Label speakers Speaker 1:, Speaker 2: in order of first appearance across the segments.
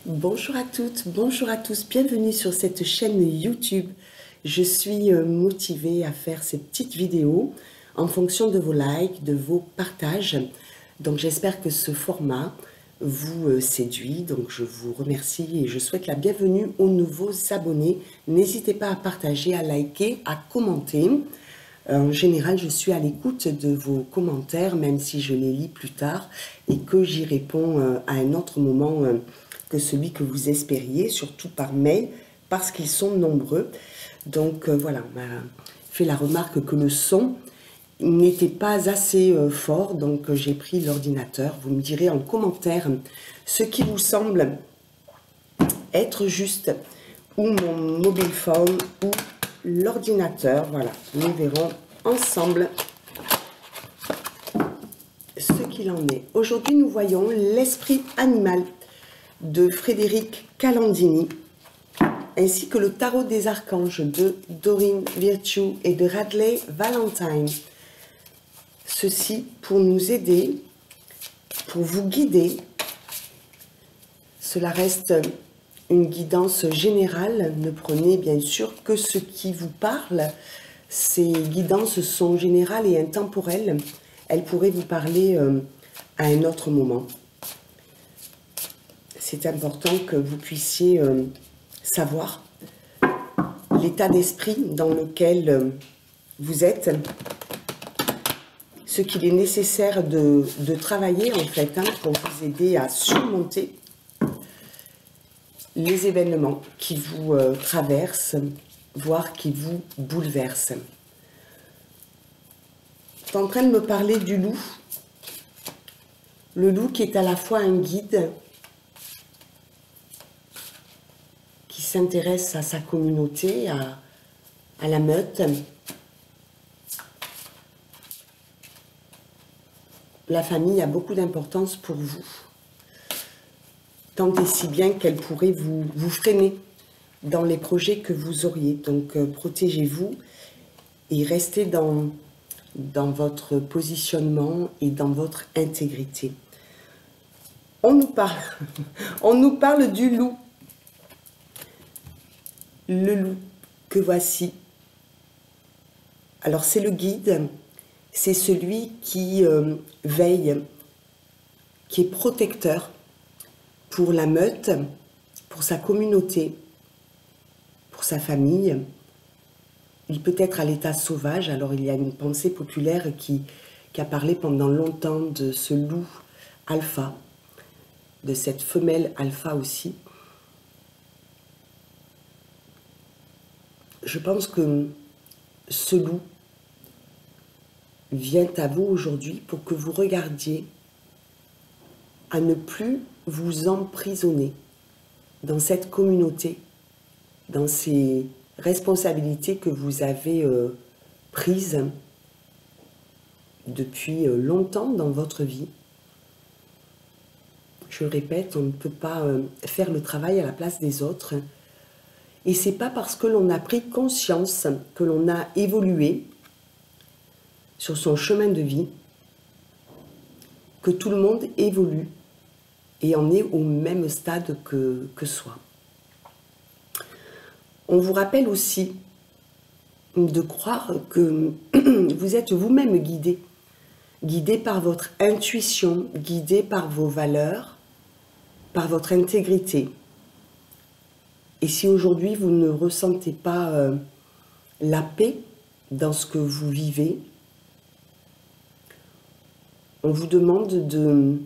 Speaker 1: Bonjour à toutes, bonjour à tous, bienvenue sur cette chaîne YouTube. Je suis motivée à faire ces petites vidéos en fonction de vos likes, de vos partages. Donc j'espère que ce format vous séduit. Donc je vous remercie et je souhaite la bienvenue aux nouveaux abonnés. N'hésitez pas à partager, à liker, à commenter. En général, je suis à l'écoute de vos commentaires, même si je les lis plus tard et que j'y réponds à un autre moment que celui que vous espériez, surtout par mail, parce qu'ils sont nombreux. Donc voilà, on m'a fait la remarque que le son n'était pas assez fort, donc j'ai pris l'ordinateur. Vous me direz en commentaire ce qui vous semble être juste, ou mon mobile phone, ou l'ordinateur. Voilà, nous verrons ensemble ce qu'il en est. Aujourd'hui, nous voyons l'esprit animal de Frédéric Calandini, ainsi que le tarot des archanges de Doreen Virtue et de Radleigh Valentine. Ceci pour nous aider, pour vous guider. Cela reste une guidance générale. Ne prenez bien sûr que ce qui vous parle. Ces guidances sont générales et intemporelles. Elles pourraient vous parler à un autre moment. C'est important que vous puissiez savoir l'état d'esprit dans lequel vous êtes, ce qu'il est nécessaire de travailler en fait pour vous aider à surmonter les événements qui vous traversent, voire qui vous bouleversent. Je suis en train de me parler du loup. Le loup qui est à la fois un guide, qui s'intéresse à sa communauté, à la meute. La famille a beaucoup d'importance pour vous, tant et si bien qu'elle pourrait vous freiner dans les projets que vous auriez. Donc protégez-vous et restez dans votre positionnement et dans votre intégrité. On nous parle du loup. Le loup que voici. Alors c'est le guide, c'est celui qui veille, qui est protecteur pour la meute, pour sa communauté, pour sa famille. Il peut être à l'état sauvage. Alors il y a une pensée populaire qui a parlé pendant longtemps de ce loup alpha, de cette femelle alpha aussi. Je pense que ce loup vient à vous aujourd'hui pour que vous regardiez à ne plus vous emprisonner dans cette communauté, dans ces responsabilités que vous avez prises depuis longtemps dans votre vie. Je le répète, on ne peut pas faire le travail à la place des autres. Et c'est pas parce que l'on a pris conscience, que l'on a évolué sur son chemin de vie, que tout le monde évolue et en est au même stade que soi. On vous rappelle aussi de croire que vous êtes vous-même guidé, guidé par votre intuition, guidé par vos valeurs, par votre intégrité. Et si aujourd'hui vous ne ressentez pas la paix dans ce que vous vivez, on vous demande de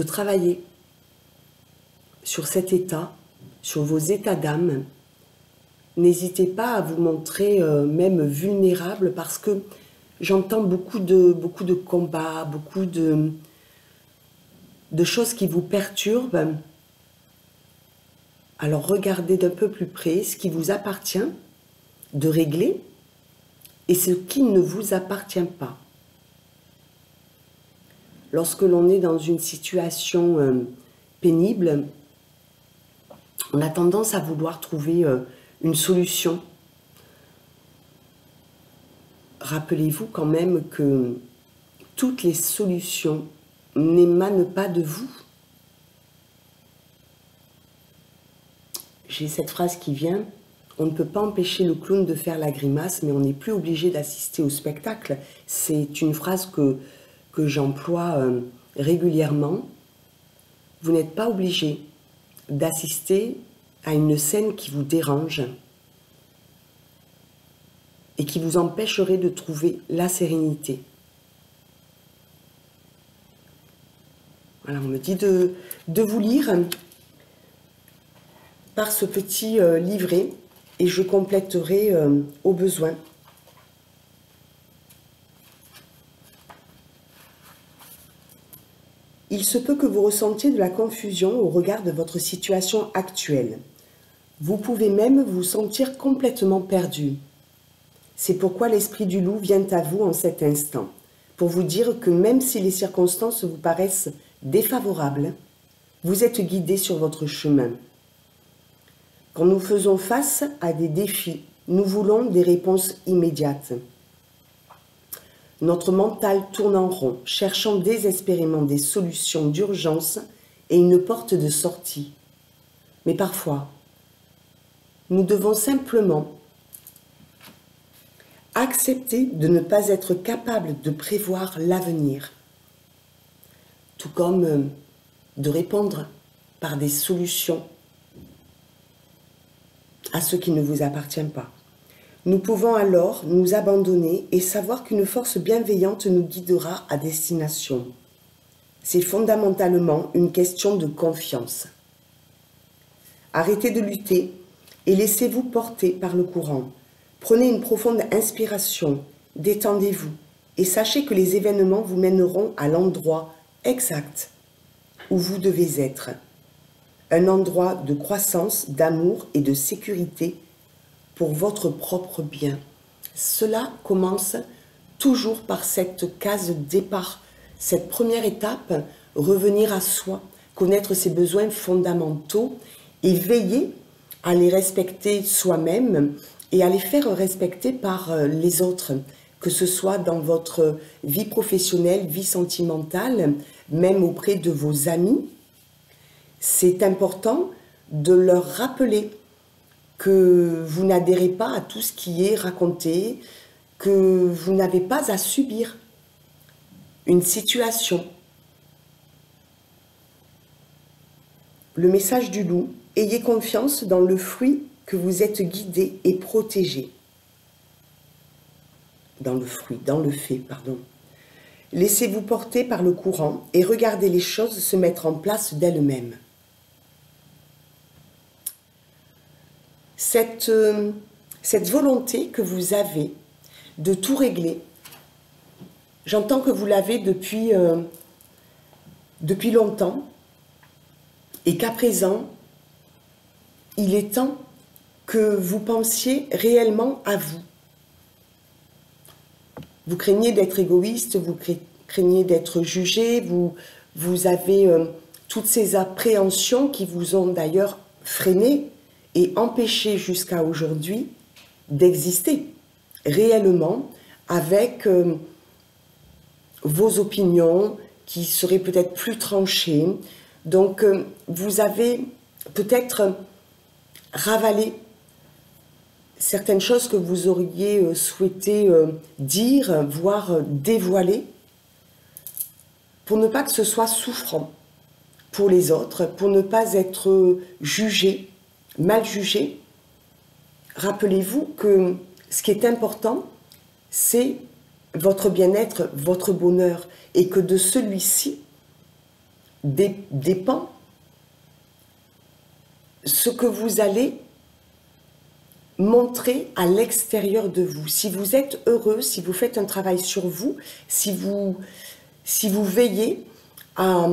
Speaker 1: travailler sur cet état, sur vos états d'âme. N'hésitez pas à vous montrer même vulnérable, parce que j'entends beaucoup de combats, beaucoup de choses qui vous perturbent. Alors regardez d'un peu plus près ce qui vous appartient de régler et ce qui ne vous appartient pas. Lorsque l'on est dans une situation pénible, on a tendance à vouloir trouver une solution. Rappelez-vous quand même que toutes les solutions n'émanent pas de vous. J'ai cette phrase qui vient: on ne peut pas empêcher le clown de faire la grimace, mais on n'est plus obligé d'assister au spectacle. C'est une phrase que j'emploie régulièrement. Vous n'êtes pas obligé d'assister à une scène qui vous dérange et qui vous empêcherait de trouver la sérénité. Voilà, on me dit de vous lire par ce petit livret et je compléterai au besoin. Il se peut que vous ressentiez de la confusion au regard de votre situation actuelle. Vous pouvez même vous sentir complètement perdu. C'est pourquoi l'esprit du loup vient à vous en cet instant, pour vous dire que même si les circonstances vous paraissent défavorables, vous êtes guidé sur votre chemin. Quand nous faisons face à des défis, nous voulons des réponses immédiates. Notre mental tourne en rond, cherchant désespérément des solutions d'urgence et une porte de sortie. Mais parfois, nous devons simplement accepter de ne pas être capable de prévoir l'avenir, tout comme de répondre par des solutions à ce qui ne vous appartient pas. Nous pouvons alors nous abandonner et savoir qu'une force bienveillante nous guidera à destination. C'est fondamentalement une question de confiance. Arrêtez de lutter et laissez-vous porter par le courant. Prenez une profonde inspiration, détendez-vous et sachez que les événements vous mèneront à l'endroit exact où vous devez être. Un endroit de croissance, d'amour et de sécurité pour votre propre bien. Cela commence toujours par cette case départ, cette première étape, revenir à soi, connaître ses besoins fondamentaux et veiller à les respecter soi-même et à les faire respecter par les autres, que ce soit dans votre vie professionnelle, vie sentimentale, même auprès de vos amis. C'est important de leur rappeler que vous n'adhérez pas à tout ce qui est raconté, que vous n'avez pas à subir une situation. Le message du loup: ayez confiance dans le fruit que vous êtes guidé et protégé. Dans le fait, pardon. Laissez-vous porter par le courant et regardez les choses se mettre en place d'elles-mêmes. Cette volonté que vous avez de tout régler, j'entends que vous l'avez depuis longtemps et qu'à présent, il est temps que vous pensiez réellement à vous. Vous craignez d'être égoïste, vous craignez d'être jugé, vous avez toutes ces appréhensions qui vous ont d'ailleurs freiné et empêché jusqu'à aujourd'hui d'exister réellement avec vos opinions qui seraient peut-être plus tranchées. Donc vous avez peut-être ravalé certaines choses que vous auriez souhaité dire, voire dévoiler, pour ne pas que ce soit souffrant pour les autres, pour ne pas être jugé, mal jugé. Rappelez-vous que ce qui est important, c'est votre bien-être, votre bonheur, et que de celui-ci dépend ce que vous allez montrer à l'extérieur de vous. Si vous êtes heureux, si vous faites un travail sur vous, si vous veillez à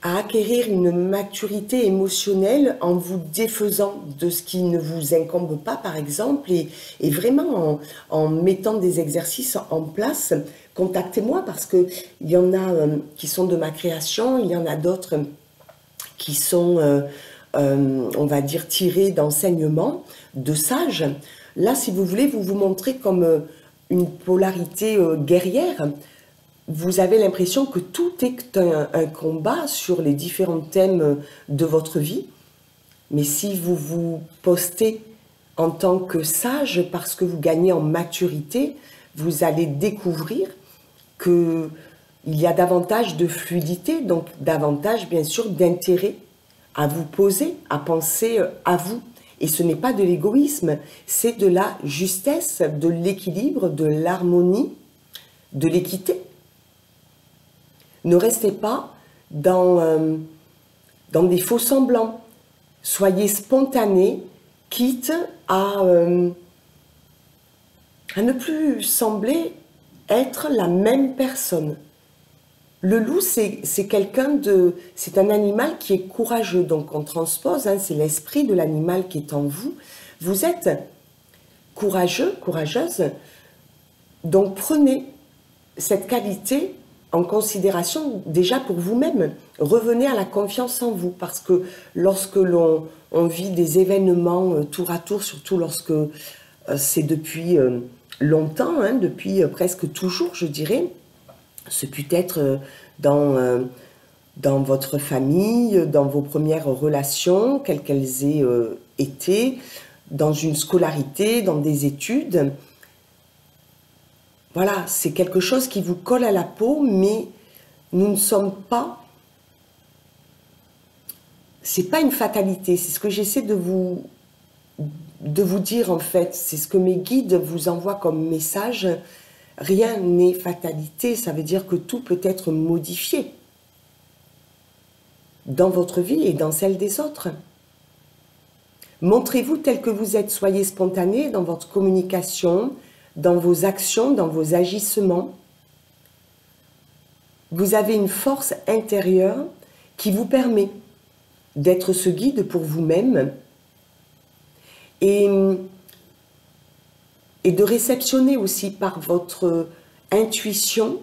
Speaker 1: acquérir une maturité émotionnelle en vous défaisant de ce qui ne vous incombe pas, par exemple, et vraiment en mettant des exercices en place, contactez-moi parce qu'il y en a qui sont de ma création, il y en a d'autres qui sont, on va dire, tirés d'enseignements, de sages. Là, si vous voulez, vous vous montrez comme une polarité guerrière. Vous avez l'impression que tout est un combat sur les différents thèmes de votre vie. Mais si vous vous postez en tant que sage, parce que vous gagnez en maturité, vous allez découvrir qu'il y a davantage de fluidité, donc davantage bien sûr d'intérêt à vous poser, à penser à vous. Et ce n'est pas de l'égoïsme, c'est de la justesse, de l'équilibre, de l'harmonie, de l'équité. Ne restez pas dans des faux semblants. Soyez spontané, quitte à ne plus sembler être la même personne. Le loup, c'est un animal qui est courageux, donc on transpose, hein, c'est l'esprit de l'animal qui est en vous. Vous êtes courageux, courageuse, donc prenez cette qualité en considération déjà pour vous-même. Revenez à la confiance en vous, parce que lorsque l'on vit des événements tour à tour, surtout lorsque c'est depuis longtemps, hein, depuis presque toujours, je dirais, ce peut être dans votre famille, dans vos premières relations, quelles qu'elles aient été, dans une scolarité, dans des études. Voilà, c'est quelque chose qui vous colle à la peau, mais nous ne sommes pas... C'est pas une fatalité, c'est ce que j'essaie de vous dire en fait. C'est ce que mes guides vous envoient comme message. Rien n'est fatalité, ça veut dire que tout peut être modifié dans votre vie et dans celle des autres. Montrez-vous tel que vous êtes, soyez spontané dans votre communication, dans vos actions, dans vos agissements. Vous avez une force intérieure qui vous permet d'être ce guide pour vous-même et de réceptionner aussi par votre intuition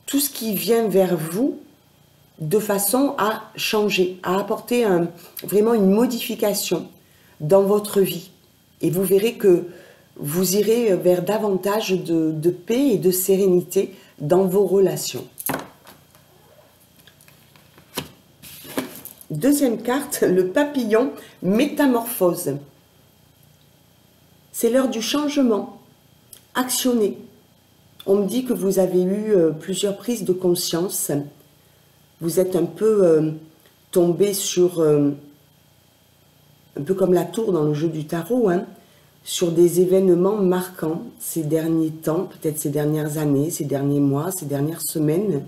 Speaker 1: tout ce qui vient vers vous de façon à changer, à apporter vraiment une modification dans votre vie. Et vous verrez que vous irez vers davantage de paix et de sérénité dans vos relations. Deuxième carte, le papillon métamorphose. C'est l'heure du changement. Actionnez. On me dit que vous avez eu plusieurs prises de conscience. Vous êtes un peu tombé sur, un peu comme la tour dans le jeu du tarot, hein, sur des événements marquants ces derniers temps, peut-être ces dernières années, ces derniers mois, ces dernières semaines.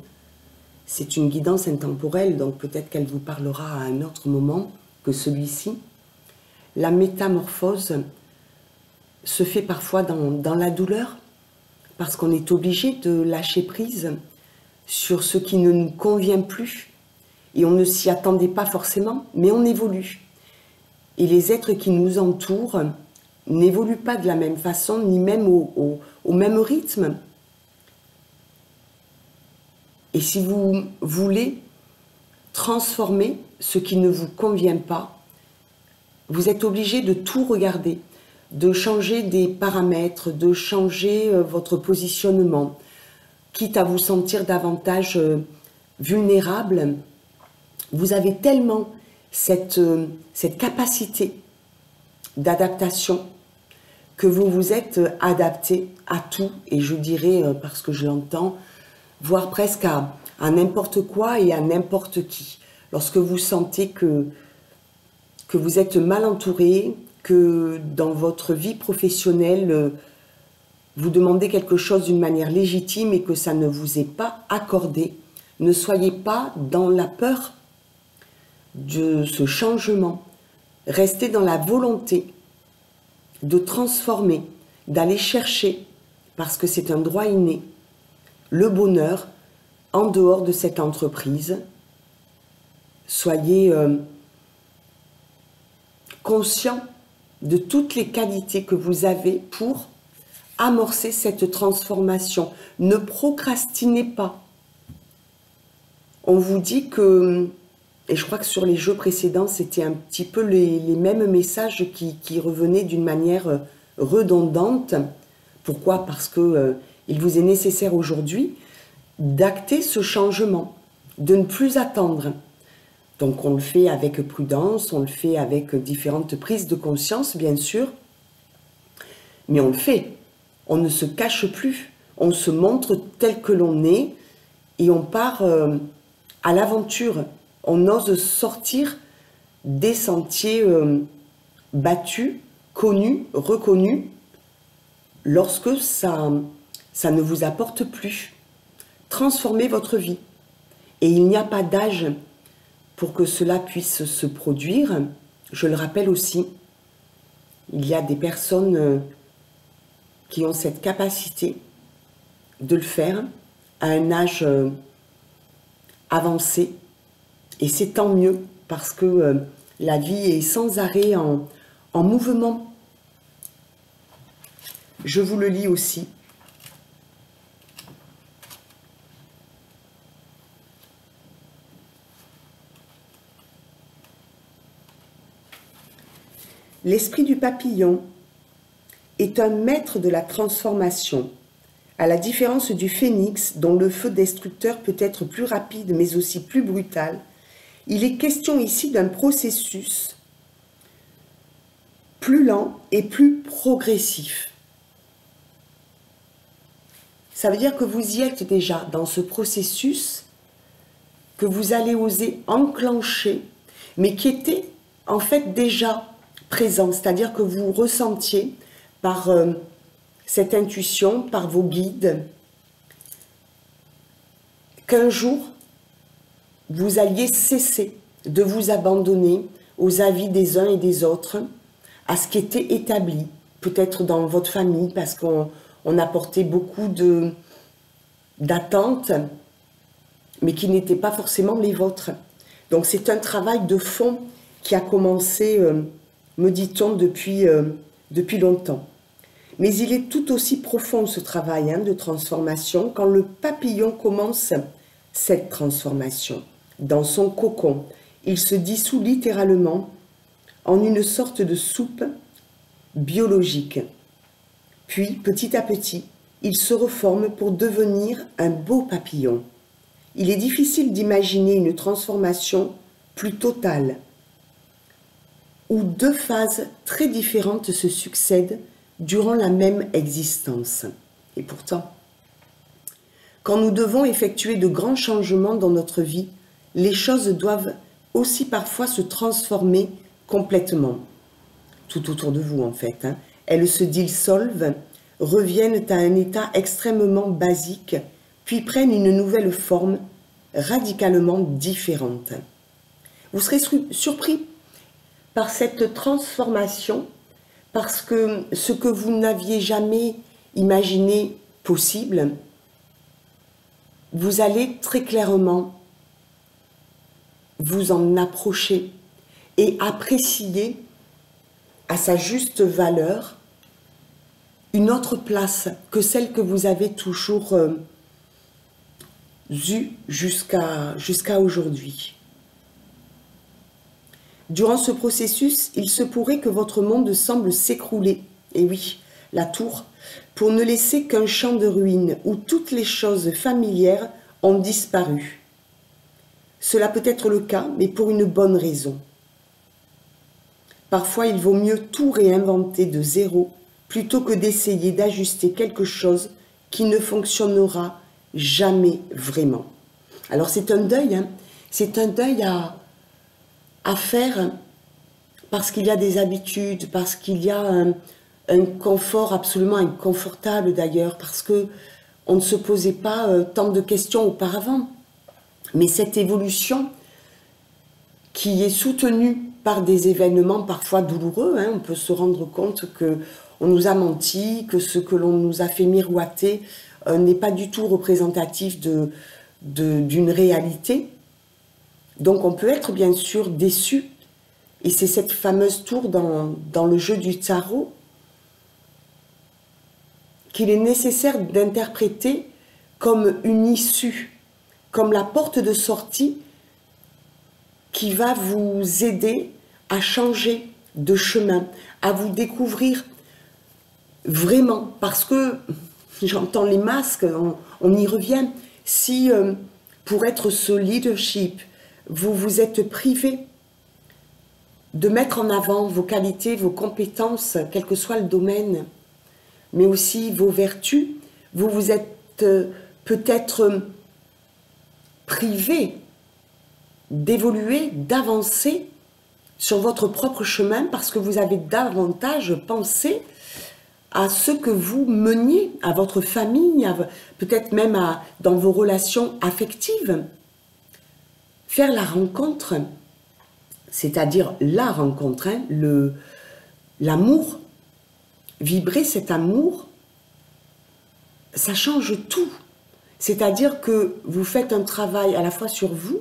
Speaker 1: C'est une guidance intemporelle, donc peut-être qu'elle vous parlera à un autre moment que celui-ci. La métamorphose se fait parfois dans la douleur, parce qu'on est obligé de lâcher prise sur ce qui ne nous convient plus. Et on ne s'y attendait pas forcément, mais on évolue. Et les êtres qui nous entourent n'évoluent pas de la même façon, ni même au même rythme. Et si vous voulez transformer ce qui ne vous convient pas, vous êtes obligé de tout regarder, de changer des paramètres, de changer votre positionnement, quitte à vous sentir davantage vulnérable. Vous avez tellement cette capacité d'adaptation que vous vous êtes adapté à tout, et je dirais, parce que je l'entends, voire presque à n'importe quoi et à n'importe qui. Lorsque vous sentez que vous êtes mal entouré, que dans votre vie professionnelle, vous demandez quelque chose d'une manière légitime et que ça ne vous est pas accordé, ne soyez pas dans la peur de ce changement. Restez dans la volonté de transformer, d'aller chercher, parce que c'est un droit inné, le bonheur en dehors de cette entreprise. Soyez conscient de toutes les qualités que vous avez pour amorcer cette transformation. Ne procrastinez pas. On vous dit que, et je crois que sur les jeux précédents, c'était un petit peu les mêmes messages qui revenaient d'une manière redondante. Pourquoi? Parce que il vous est nécessaire aujourd'hui d'acter ce changement, de ne plus attendre. Donc on le fait avec prudence, on le fait avec différentes prises de conscience, bien sûr, mais on le fait. On ne se cache plus, on se montre tel que l'on est et on part à l'aventure. On ose sortir des sentiers battus, connus, reconnus, lorsque ça ne vous apporte plus. Transformez votre vie. Et il n'y a pas d'âge pour que cela puisse se produire. Je le rappelle aussi, il y a des personnes qui ont cette capacité de le faire à un âge avancé. Et c'est tant mieux parce que la vie est sans arrêt en mouvement. Je vous le lis aussi. L'esprit du papillon est un maître de la transformation, à la différence du phénix dont le feu destructeur peut être plus rapide mais aussi plus brutal. Il est question ici d'un processus plus lent et plus progressif. Ça veut dire que vous y êtes déjà dans ce processus que vous allez oser enclencher, mais qui était en fait déjà présent, c'est-à-dire que vous ressentiez par cette intuition, par vos guides, qu'un jour, vous alliez cesser de vous abandonner aux avis des uns et des autres, à ce qui était établi, peut-être dans votre famille, parce qu'on apportait beaucoup d'attentes, mais qui n'étaient pas forcément les vôtres. Donc c'est un travail de fond qui a commencé, me dit-on, depuis longtemps. Mais il est tout aussi profond ce travail de transformation quand le papillon commence cette transformation. Dans son cocon, il se dissout littéralement en une sorte de soupe biologique. Puis, petit à petit, il se reforme pour devenir un beau papillon. Il est difficile d'imaginer une transformation plus totale, où deux phases très différentes se succèdent durant la même existence. Et pourtant, quand nous devons effectuer de grands changements dans notre vie, les choses doivent aussi parfois se transformer complètement. Tout autour de vous, en fait. Elles se dissolvent, reviennent à un état extrêmement basique, puis prennent une nouvelle forme radicalement différente. Vous serez surpris par cette transformation, parce que ce que vous n'aviez jamais imaginé possible, vous allez très clairement vous en approcher et apprécier à sa juste valeur une autre place que celle que vous avez toujours eue jusqu'à aujourd'hui. Durant ce processus, il se pourrait que votre monde semble s'écrouler, et oui, la tour, pour ne laisser qu'un champ de ruines où toutes les choses familières ont disparu. Cela peut être le cas, mais pour une bonne raison. Parfois, il vaut mieux tout réinventer de zéro plutôt que d'essayer d'ajuster quelque chose qui ne fonctionnera jamais vraiment. Alors c'est un deuil, c'est un deuil à faire parce qu'il y a des habitudes, parce qu'il y a un confort absolument inconfortable d'ailleurs, parce qu'on ne se posait pas tant de questions auparavant. Mais cette évolution qui est soutenue par des événements parfois douloureux, on peut se rendre compte qu'on nous a menti, que ce que l'on nous a fait miroiter n'est pas du tout représentatif d'une réalité. Donc on peut être bien sûr déçu, et c'est cette fameuse tour dans le jeu du tarot qu'il est nécessaire d'interpréter comme une issue, comme la porte de sortie qui va vous aider à changer de chemin, à vous découvrir vraiment, parce que j'entends les masques, on y revient, si pour être ce leadership, vous vous êtes privé de mettre en avant vos qualités, vos compétences, quel que soit le domaine, mais aussi vos vertus. Vous vous êtes peut-être privé d'évoluer, d'avancer sur votre propre chemin parce que vous avez davantage pensé à ce que vous meniez, à votre famille, peut-être même dans vos relations affectives. Faire la rencontre, c'est-à-dire la rencontre, hein, l'amour, vibrer cet amour, ça change tout. C'est-à-dire que vous faites un travail à la fois sur vous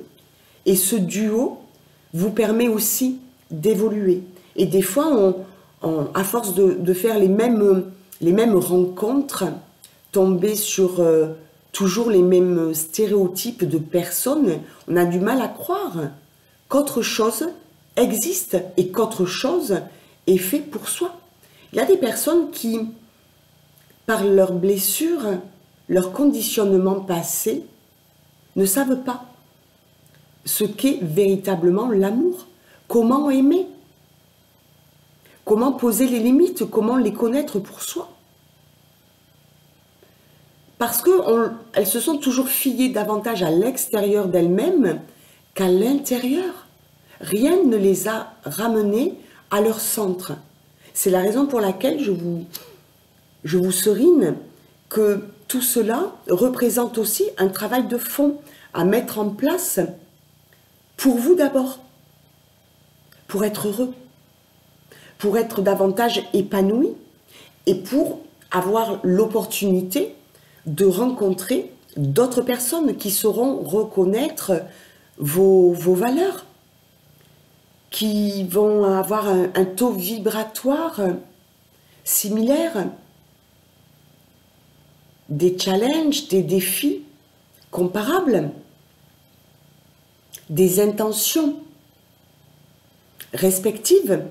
Speaker 1: et ce duo vous permet aussi d'évoluer. Et des fois, à force de faire les mêmes rencontres, tomber sur toujours les mêmes stéréotypes de personnes, on a du mal à croire qu'autre chose existe et qu'autre chose est fait pour soi. Il y a des personnes qui, par leurs blessures, leur conditionnement passé, ne savent pas ce qu'est véritablement l'amour. Comment aimer? Comment poser les limites? Comment les connaître pour soi? Parce qu'elles se sont toujours fiées davantage à l'extérieur d'elles-mêmes qu'à l'intérieur. Rien ne les a ramenées à leur centre. C'est la raison pour laquelle je vous serine que tout cela représente aussi un travail de fond à mettre en place pour vous d'abord, pour être heureux, pour être davantage épanoui et pour avoir l'opportunité de rencontrer d'autres personnes qui sauront reconnaître vos valeurs, qui vont avoir un taux vibratoire similaire, des challenges, des défis comparables, des intentions respectives,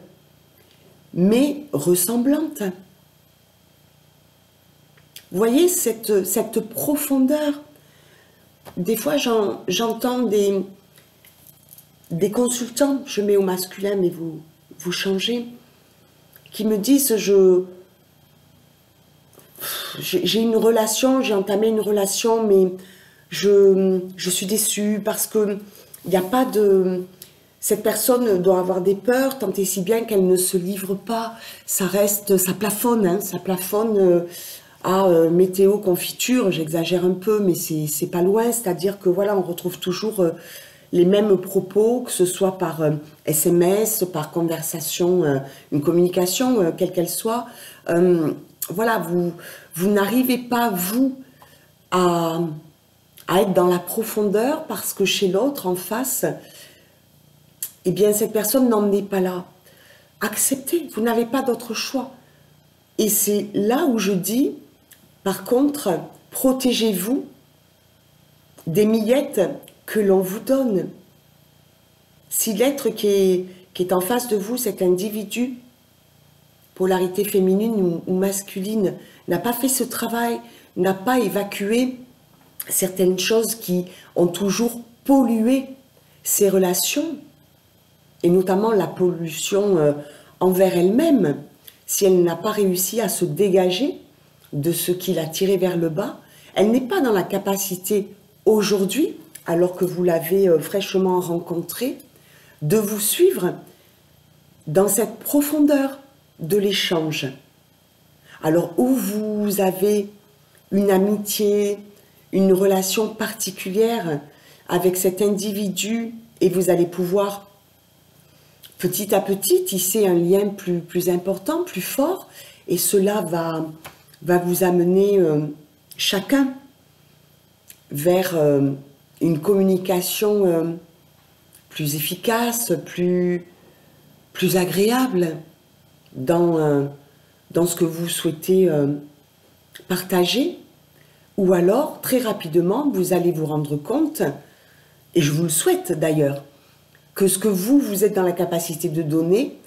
Speaker 1: mais ressemblantes. Vous voyez cette profondeur. Des fois, j'entends des consultants, je mets au masculin, mais vous changez, qui me disent j'ai une relation, j'ai entamé une relation, mais je suis déçue parce que il n'y a pas de... Cette personne doit avoir des peurs, tant et si bien qu'elle ne se livre pas. Ça reste, ça plafonne, hein, ça plafonne à météo confiture, j'exagère un peu, mais c'est pas loin. C'est-à-dire que voilà, on retrouve toujours les mêmes propos, que ce soit par SMS, par conversation, une communication, quelle qu'elle soit. Voilà, vous n'arrivez pas, vous, à être dans la profondeur parce que chez l'autre, en face, eh bien, cette personne n'en est pas là. Acceptez, vous n'avez pas d'autre choix. Et c'est là où je dis, par contre, protégez-vous des miettes que l'on vous donne. Si l'être qui est en face de vous, cet individu, polarité féminine ou masculine, n'a pas fait ce travail, n'a pas évacué certaines choses qui ont toujours pollué ces relations, et notamment la pollution envers elle-même, si elle n'a pas réussi à se dégager de ce qui l'a tirée vers le bas, elle n'est pas dans la capacité aujourd'hui, alors que vous l'avez fraîchement rencontré, de vous suivre dans cette profondeur de l'échange. Alors, où vous avez une amitié, une relation particulière avec cet individu et vous allez pouvoir petit à petit tisser un lien plus important, plus fort, et cela va vous amener chacun vers une communication plus efficace, plus agréable dans ce que vous souhaitez partager, ou alors, très rapidement, vous allez vous rendre compte, et je vous le souhaite d'ailleurs, que ce que vous êtes dans la capacité de donner,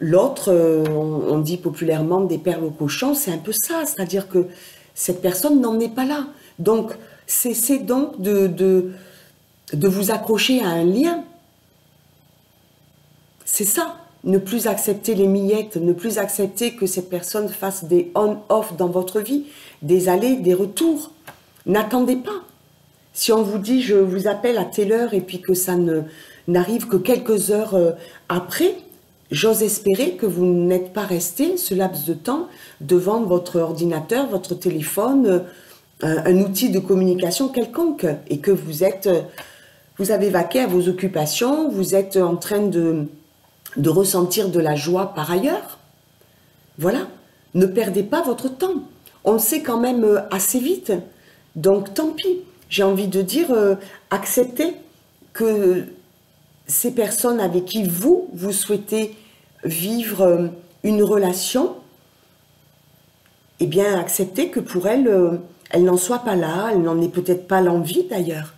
Speaker 1: l'autre, on dit populairement des perles au cochon, c'est un peu ça, c'est-à-dire que cette personne n'en est pas là. Donc, cessez donc de vous accrocher à un lien. C'est ça, ne plus accepter les miettes, ne plus accepter que cette personne fasse des on-off dans votre vie, des allers, des retours. N'attendez pas. Si on vous dit « je vous appelle à telle heure » et puis que ça n'arrive que quelques heures après, j'ose espérer que vous n'êtes pas resté ce laps de temps devant votre ordinateur, votre téléphone, un outil de communication quelconque et que vous avez vaqué à vos occupations, vous êtes en train de ressentir de la joie par ailleurs. Voilà, ne perdez pas votre temps. On le sait quand même assez vite, donc tant pis. J'ai envie de dire, acceptez que ces personnes avec qui vous souhaitez vivre une relation, eh bien acceptez que pour elles, elles n'en soient pas là, elles n'en aient peut-être pas l'envie d'ailleurs.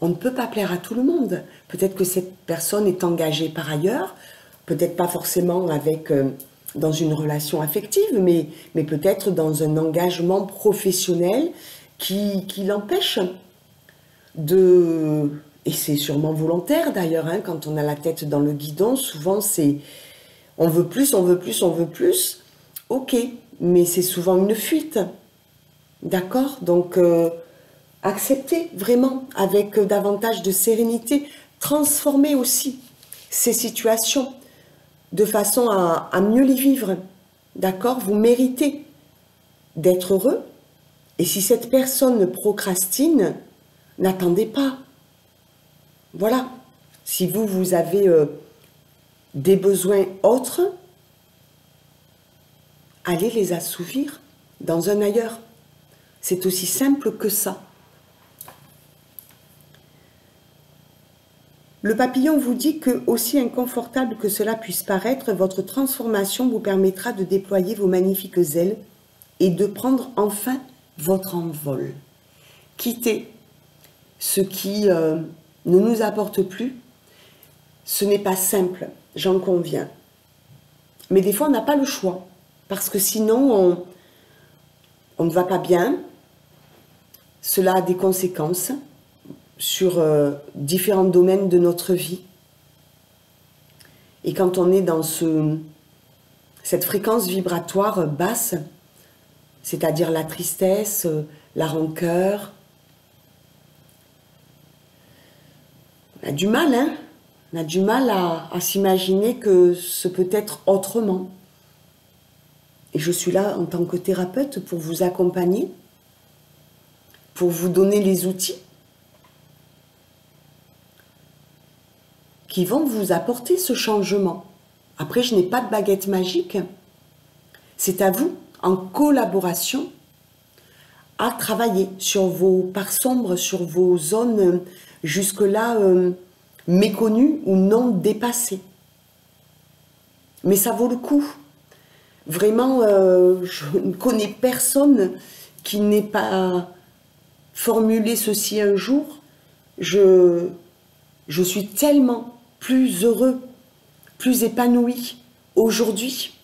Speaker 1: On ne peut pas plaire à tout le monde. Peut-être que cette personne est engagée par ailleurs, peut-être pas forcément avec, dans une relation affective, mais peut-être dans un engagement professionnel qui l'empêche de... Et c'est sûrement volontaire d'ailleurs, hein, quand on a la tête dans le guidon, souvent c'est... On veut plus, on veut plus, on veut plus. Ok, mais c'est souvent une fuite. D'accord? Donc... acceptez vraiment avec davantage de sérénité, transformez aussi ces situations de façon à mieux les vivre. D'accord? Vous méritez d'être heureux. Et si cette personne procrastine, n'attendez pas. Voilà. Si vous avez des besoins autres, allez les assouvir dans un ailleurs. C'est aussi simple que ça. Le papillon vous dit que, aussi inconfortable que cela puisse paraître, votre transformation vous permettra de déployer vos magnifiques ailes et de prendre enfin votre envol. Quittez ce qui ne nous apporte plus. Ce n'est pas simple, j'en conviens. Mais des fois, on n'a pas le choix, parce que sinon, on ne va pas bien. Cela a des conséquences sur différents domaines de notre vie. Et quand on est dans cette fréquence vibratoire basse, c'est-à-dire la tristesse, la rancœur, on a du mal, hein? On a du mal à s'imaginer que ce peut être autrement. Et je suis là en tant que thérapeute pour vous accompagner, pour vous donner les outils qui vont vous apporter ce changement. Après, je n'ai pas de baguette magique. C'est à vous, en collaboration, à travailler sur vos parts sombres, sur vos zones jusque-là méconnues ou non dépassées. Mais ça vaut le coup. Vraiment, je ne connais personne qui n'ait pas formulé ceci un jour. Je suis tellement plus heureux, plus épanoui aujourd'hui.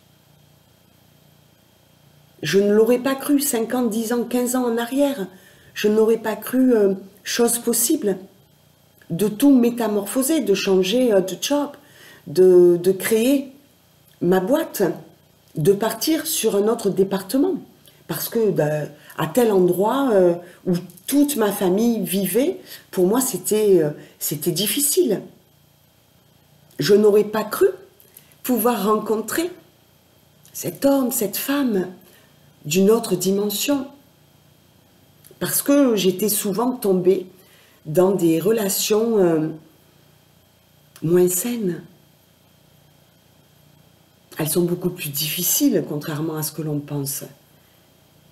Speaker 1: Je ne l'aurais pas cru 5 ans, 10 ans, 15 ans en arrière. Je n'aurais pas cru chose possible de tout métamorphoser, de changer de job, de créer ma boîte, de partir sur un autre département. Parce que à tel endroit où toute ma famille vivait, pour moi c'était difficile. Je n'aurais pas cru pouvoir rencontrer cet homme, cette femme d'une autre dimension. Parce que j'étais souvent tombée dans des relations moins saines. Elles sont beaucoup plus difficiles, contrairement à ce que l'on pense,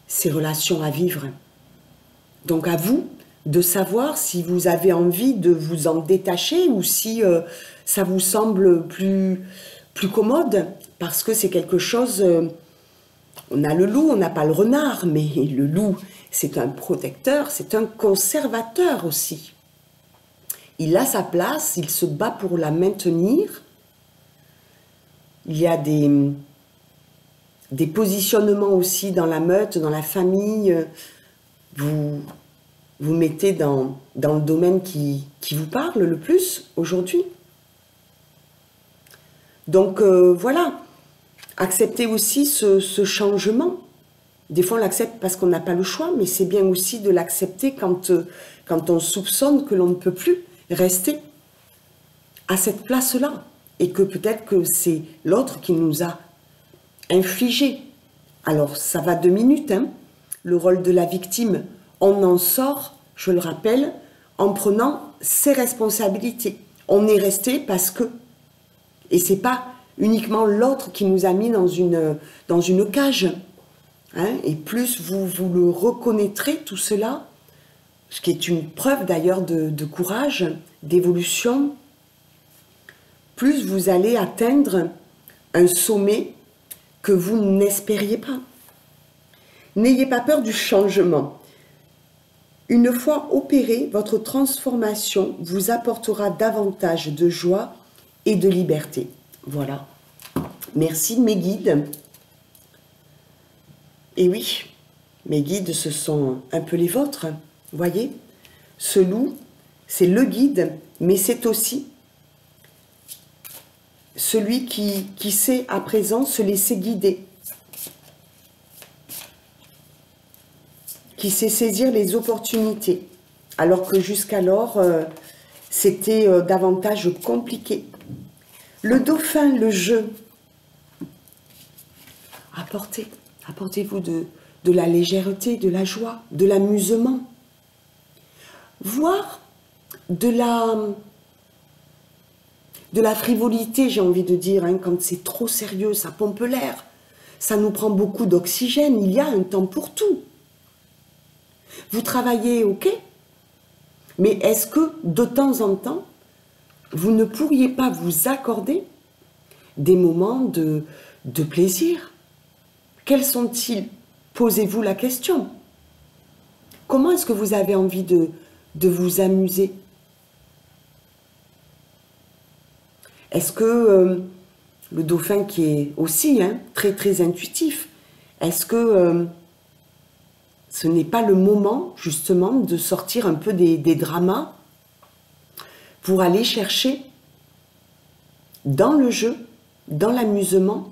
Speaker 1: ces relations à vivre. Donc à vous de savoir si vous avez envie de vous en détacher ou si ça vous semble plus commode, parce que c'est quelque chose... on a le loup, on n'a pas le renard, mais le loup, c'est un protecteur, c'est un conservateur aussi. Il a sa place, il se bat pour la maintenir. Il y a des positionnements aussi dans la meute, dans la famille. Vous vous mettez dans le domaine qui vous parle le plus aujourd'hui. Donc voilà, acceptez aussi ce changement. Des fois on l'accepte parce qu'on n'a pas le choix, mais c'est bien aussi de l'accepter quand on soupçonne que l'on ne peut plus rester à cette place-là. Et que peut-être que c'est l'autre qui nous a infligé. Alors ça va 2 minutes, hein, le rôle de la victime. On en sort, je le rappelle, en prenant ses responsabilités. On est resté parce que... Et c'est pas uniquement l'autre qui nous a mis dans une cage. Hein, et plus vous le reconnaîtrez, tout cela, ce qui est une preuve d'ailleurs de courage, d'évolution, plus vous allez atteindre un sommet que vous n'espériez pas. N'ayez pas peur du changement. Une fois opérée, votre transformation vous apportera davantage de joie et de liberté. Voilà. Merci mes guides. Et oui, mes guides, ce sont un peu les vôtres. Vous voyez, ce loup, c'est le guide, mais c'est aussi celui qui sait à présent se laisser guider, qui sait saisir les opportunités, alors que jusqu'alors, c'était davantage compliqué. Le dauphin, le jeu, apportez-vous de la légèreté, de la joie, de l'amusement, voire de la frivolité, j'ai envie de dire, hein, quand c'est trop sérieux, ça pompe l'air, ça nous prend beaucoup d'oxygène, il y a un temps pour tout. Vous travaillez, ok, mais est-ce que de temps en temps, vous ne pourriez pas vous accorder des moments de plaisir? Quels sont-ils? Posez-vous la question. Comment est-ce que vous avez envie de vous amuser? Est-ce que le dauphin qui est aussi très très intuitif, est-ce que ce n'est pas le moment justement de sortir un peu des dramas pour aller chercher dans le jeu, dans l'amusement,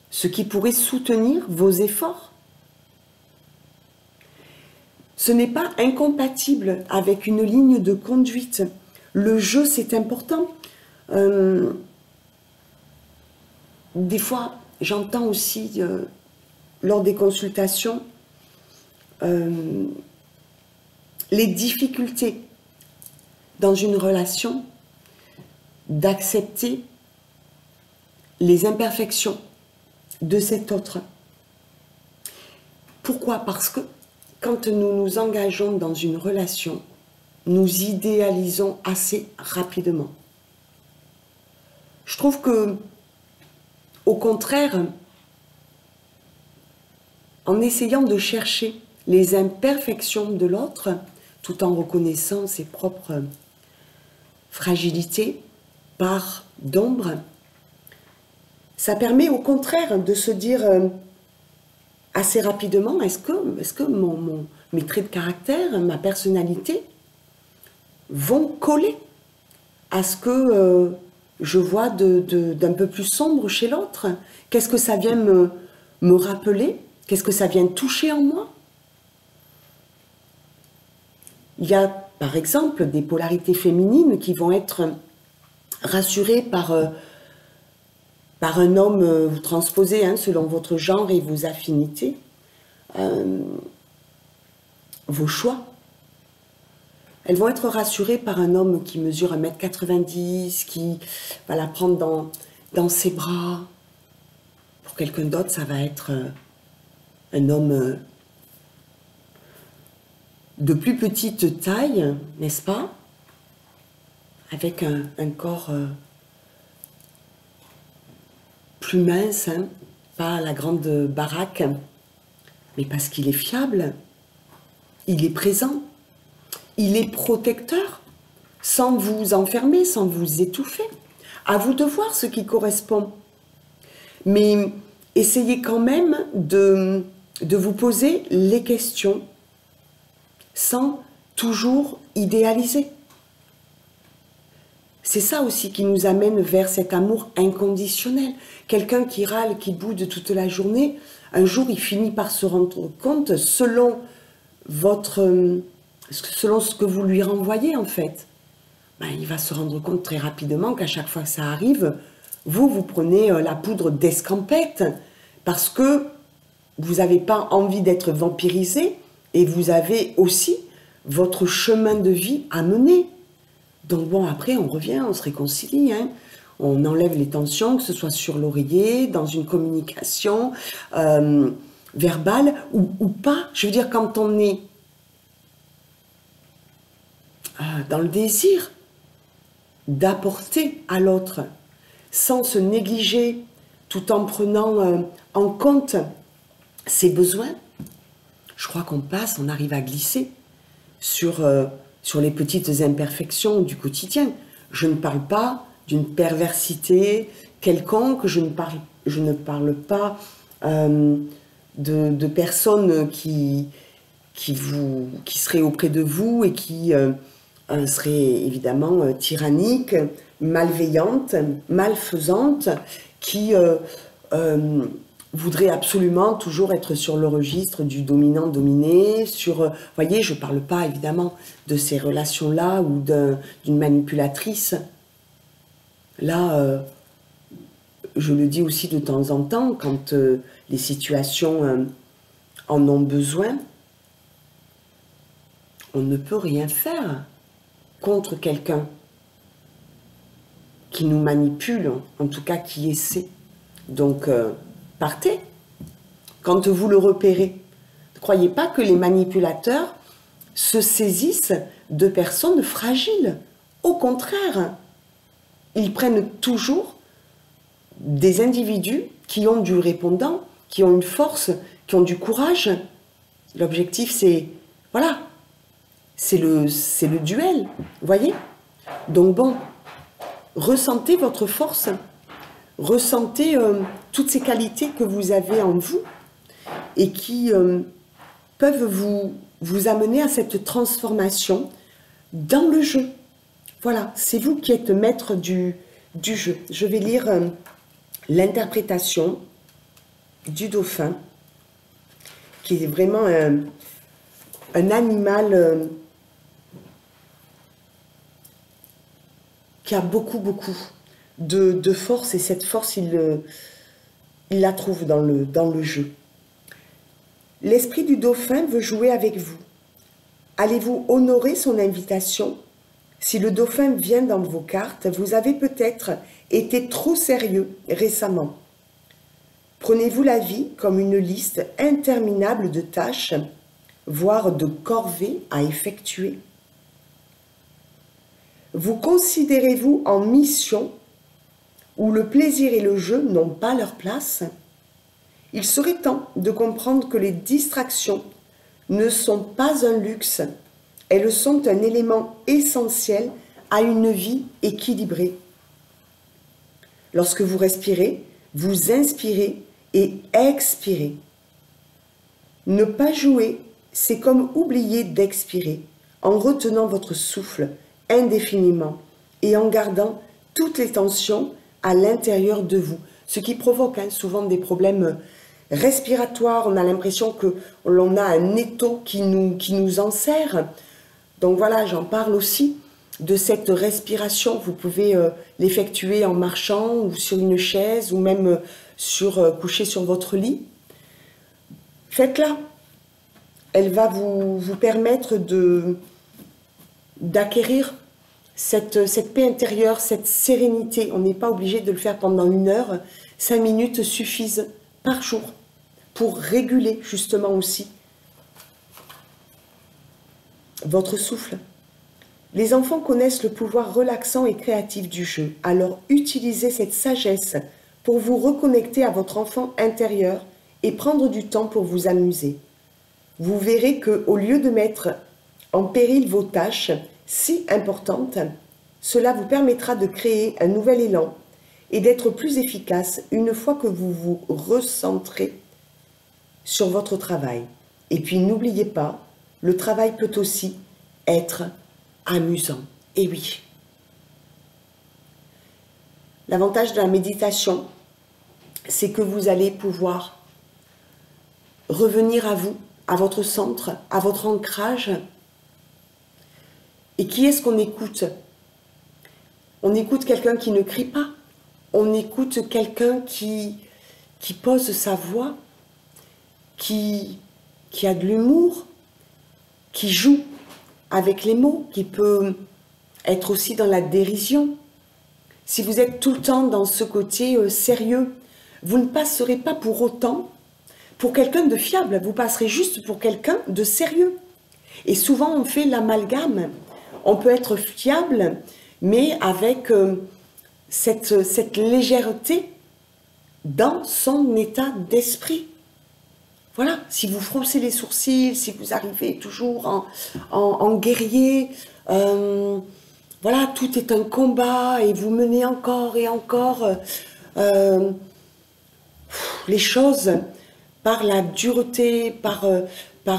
Speaker 1: ce qui pourrait soutenir vos efforts? Ce n'est pas incompatible avec une ligne de conduite. Le jeu, c'est important. Des fois, j'entends aussi, lors des consultations, les difficultés dans une relation d'accepter les imperfections de cet autre. Pourquoi? Parce que quand nous nous engageons dans une relation, nous idéalisons assez rapidement. Je trouve que, au contraire, en essayant de chercher les imperfections de l'autre, tout en reconnaissant ses propres fragilités, parts d'ombre, ça permet au contraire de se dire assez rapidement, est-ce que mes traits de caractère, ma personnalité vont coller à ce que je vois d'un peu plus sombre chez l'autre? Qu'est-ce que ça vient me rappeler? Qu'est-ce que ça vient toucher en moi? Il y a par exemple des polarités féminines qui vont être rassurées par un homme, vous transposez selon votre genre et vos affinités, vos choix. Elles vont être rassurées par un homme qui mesure 1,90 m, qui va la prendre dans ses bras. Pour quelqu'un d'autre, ça va être un homme de plus petite taille, n'est-ce pas? Avec un corps plus mince, pas la grande baraque, mais parce qu'il est fiable, il est présent, il est protecteur, sans vous enfermer, sans vous étouffer. À vous de voir ce qui correspond. Mais essayez quand même de vous poser les questions sans toujours idéaliser. C'est ça aussi qui nous amène vers cet amour inconditionnel. Quelqu'un qui râle, qui boude toute la journée, un jour il finit par se rendre compte, selon ce que vous lui renvoyez en fait, ben, il va se rendre compte très rapidement qu'à chaque fois que ça arrive, vous prenez la poudre d'escampette parce que vous n'avez pas envie d'être vampirisé et vous avez aussi votre chemin de vie à mener. Donc bon, après on revient, on se réconcilie, hein. On enlève les tensions, que ce soit sur l'oreiller, dans une communication verbale ou pas. Je veux dire, quand on est dans le désir d'apporter à l'autre, sans se négliger, tout en prenant en compte ses besoins, je crois on arrive à glisser sur les petites imperfections du quotidien. Je ne parle pas d'une perversité quelconque, je ne parle pas de personnes qui seraient auprès de vous et qui seraient évidemment tyranniques, malveillantes, malfaisantes, qui voudraient absolument toujours être sur le registre du dominant-dominé, vous voyez, je ne parle pas évidemment de ces relations-là ou d'une manipulatrice. Là, je le dis aussi de temps en temps, quand les situations en ont besoin, on ne peut rien faire contre quelqu'un qui nous manipule, en tout cas qui essaie. Donc, partez quand vous le repérez. Ne croyez pas que les manipulateurs se saisissent de personnes fragiles. Au contraire, ils prennent toujours des individus qui ont du répondant, qui ont une force, qui ont du courage. L'objectif, c'est, voilà, c'est le duel, vous voyez? Donc bon, ressentez votre force, ressentez toutes ces qualités que vous avez en vous et qui peuvent vous amener à cette transformation dans le jeu. Voilà, c'est vous qui êtes maître du jeu. Je vais lire l'interprétation du dauphin, qui est vraiment un animal qui a beaucoup de force, et cette force, il la trouve dans le jeu. L'esprit du dauphin veut jouer avec vous. Allez-vous honorer son invitation? Si le dauphin vient dans vos cartes, vous avez peut-être été trop sérieux récemment. Prenez-vous la vie comme une liste interminable de tâches, voire de corvées à effectuer? Vous considérez-vous en mission où le plaisir et le jeu n'ont pas leur place? Il serait temps de comprendre que les distractions ne sont pas un luxe, elles sont un élément essentiel à une vie équilibrée. Lorsque vous respirez, vous inspirez et expirez. Ne pas jouer, c'est comme oublier d'expirer, en retenant votre souffle indéfiniment et en gardant toutes les tensions à l'intérieur de vous, ce qui provoque souvent des problèmes respiratoires. On a l'impression que l'on a un étau qui nous enserre. Donc voilà, j'en parle aussi de cette respiration. Vous pouvez l'effectuer en marchant ou sur une chaise ou même couché sur votre lit. Faites-la. Elle va vous permettre d'acquérir cette paix intérieure, cette sérénité. On n'est pas obligé de le faire pendant 1 heure. 5 minutes suffisent par jour pour réguler justement aussi votre souffle. Les enfants connaissent le pouvoir relaxant et créatif du jeu. Alors utilisez cette sagesse pour vous reconnecter à votre enfant intérieur et prendre du temps pour vous amuser. Vous verrez qu'au lieu de mettre en péril vos tâches si importantes, cela vous permettra de créer un nouvel élan et d'être plus efficace une fois que vous vous recentrez sur votre travail. Et puis n'oubliez pas, le travail peut aussi être amusant. Et oui. L'avantage de la méditation, c'est que vous allez pouvoir revenir à vous, à votre centre, à votre ancrage. Et qui est-ce qu'on écoute? On écoute quelqu'un qui ne crie pas. On écoute quelqu'un qui pose sa voix, qui a de l'humour, qui joue avec les mots, qui peut être aussi dans la dérision. Si vous êtes tout le temps dans ce côté sérieux, vous ne passerez pas pour autant pour quelqu'un de fiable, vous passerez juste pour quelqu'un de sérieux. Et souvent on fait l'amalgame. On peut être fiable, mais avec cette légèreté dans son état d'esprit. Voilà, si vous froncez les sourcils, si vous arrivez toujours en guerrier, voilà, tout est un combat et vous menez encore et encore les choses par la dureté, par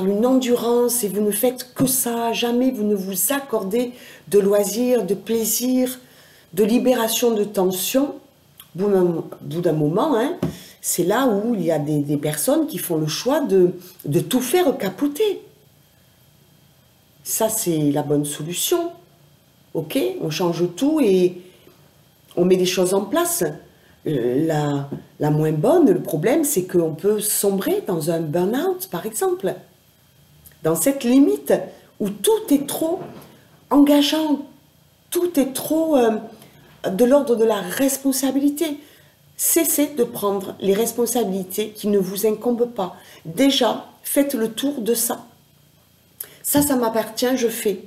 Speaker 1: une endurance, et vous ne faites que ça, jamais vous ne vous accordez de loisirs, de plaisir, de libération de tension. Au bout d'un moment, hein, c'est là où il y a des personnes qui font le choix de tout faire capoter. Ça, c'est la bonne solution. Ok, on change tout et on met des choses en place. La moins bonne, le problème, c'est qu'on peut sombrer dans un burn-out, par exemple. Dans cette limite où tout est trop engageant, tout est trop de l'ordre de la responsabilité. Cessez de prendre les responsabilités qui ne vous incombent pas. Déjà, faites le tour de ça. Ça m'appartient, je fais.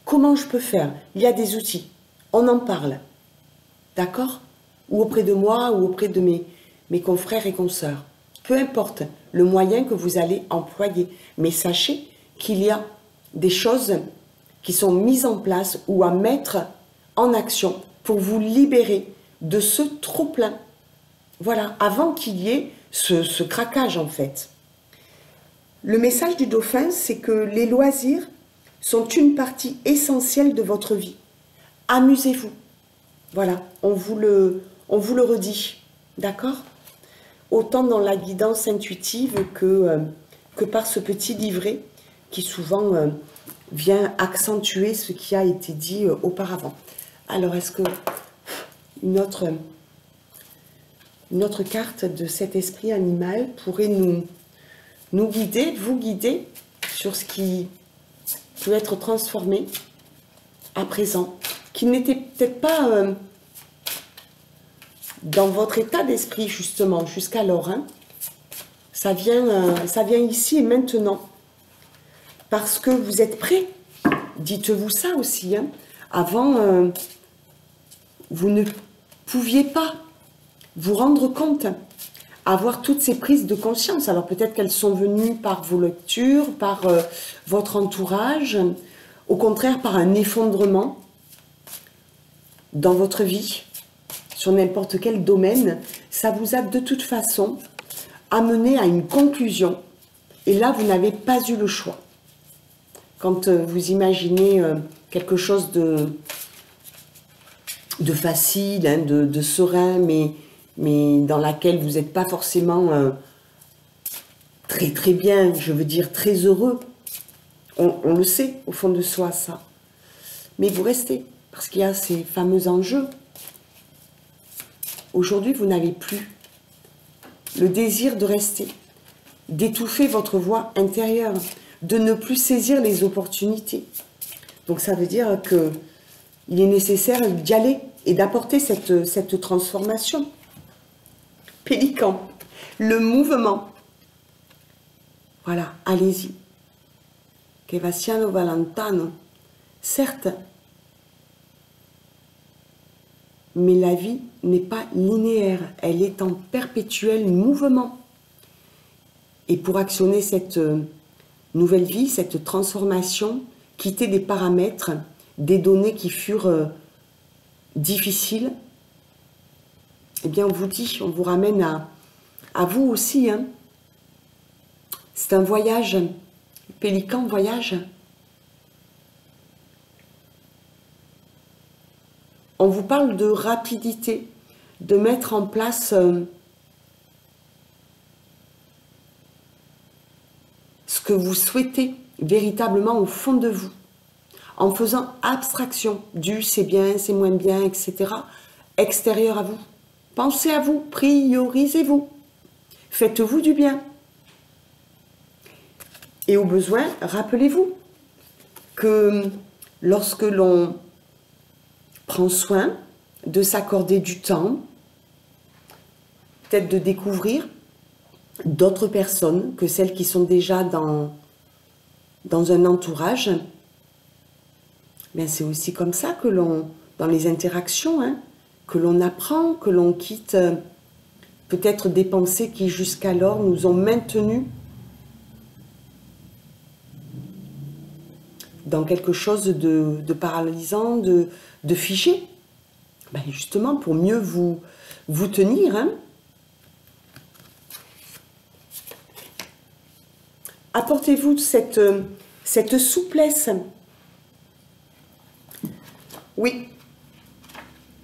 Speaker 1: Comment je peux faire? Il y a des outils. On en parle. D'accord? Ou auprès de moi, ou auprès de mes confrères et consoeurs. Peu importe le moyen que vous allez employer. Mais sachez qu'il y a des choses qui sont mises en place ou à mettre en action pour vous libérer de ce trop-plein. Voilà, avant qu'il y ait ce craquage en fait. Le message du dauphin, c'est que les loisirs sont une partie essentielle de votre vie. Amusez-vous. Voilà, on vous le redit. D'accord? Autant dans la guidance intuitive que par ce petit livret qui souvent vient accentuer ce qui a été dit auparavant. Alors, est-ce que une autre carte de cet esprit animal pourrait nous guider, vous guider sur ce qui peut être transformé à présent, qui n'était peut-être pas dans votre état d'esprit justement jusqu'alors. Hein. Ça vient ici et maintenant. Parce que vous êtes prêts. Dites-vous ça aussi. Hein. Avant, vous ne pouviez pas vous rendre compte, avoir toutes ces prises de conscience. Alors peut-être qu'elles sont venues par vos lectures, par votre entourage, au contraire par un effondrement dans votre vie, sur n'importe quel domaine. Ça vous a de toute façon amené à une conclusion. Et là, vous n'avez pas eu le choix. Quand vous imaginez quelque chose de facile, hein, de serein, mais dans laquelle vous n'êtes pas forcément très très bien, je veux dire très heureux. On le sait au fond de soi, ça. Mais vous restez, parce qu'il y a ces fameux enjeux. Aujourd'hui, vous n'avez plus le désir de rester, d'étouffer votre voix intérieure, de ne plus saisir les opportunités. Donc ça veut dire qu'il est nécessaire d'y aller et d'apporter cette transformation. Pélican, le mouvement. Voilà, allez-y. Che va siano va lontano. Certes, mais la vie n'est pas linéaire, elle est en perpétuel mouvement. Et pour actionner cette nouvelle vie, cette transformation, quitter des paramètres, des données qui furent difficiles, eh bien on vous dit, on vous ramène à vous aussi. Hein. C'est un voyage. Pélican voyage. On vous parle de rapidité, de mettre en place ce que vous souhaitez véritablement au fond de vous, en faisant abstraction du c'est bien, c'est moins bien, etc., extérieur à vous. Pensez à vous, priorisez-vous, faites-vous du bien. Et au besoin, rappelez-vous que lorsque l'on prend soin de s'accorder du temps, peut-être de découvrir d'autres personnes que celles qui sont déjà dans un entourage, ben c'est aussi comme ça que l'on, dans les interactions, hein, que l'on apprend, que l'on quitte peut-être des pensées qui jusqu'alors nous ont maintenus dans quelque chose de paralysant, de figé. Ben justement, pour mieux vous tenir. Hein. Apportez-vous cette souplesse. Oui,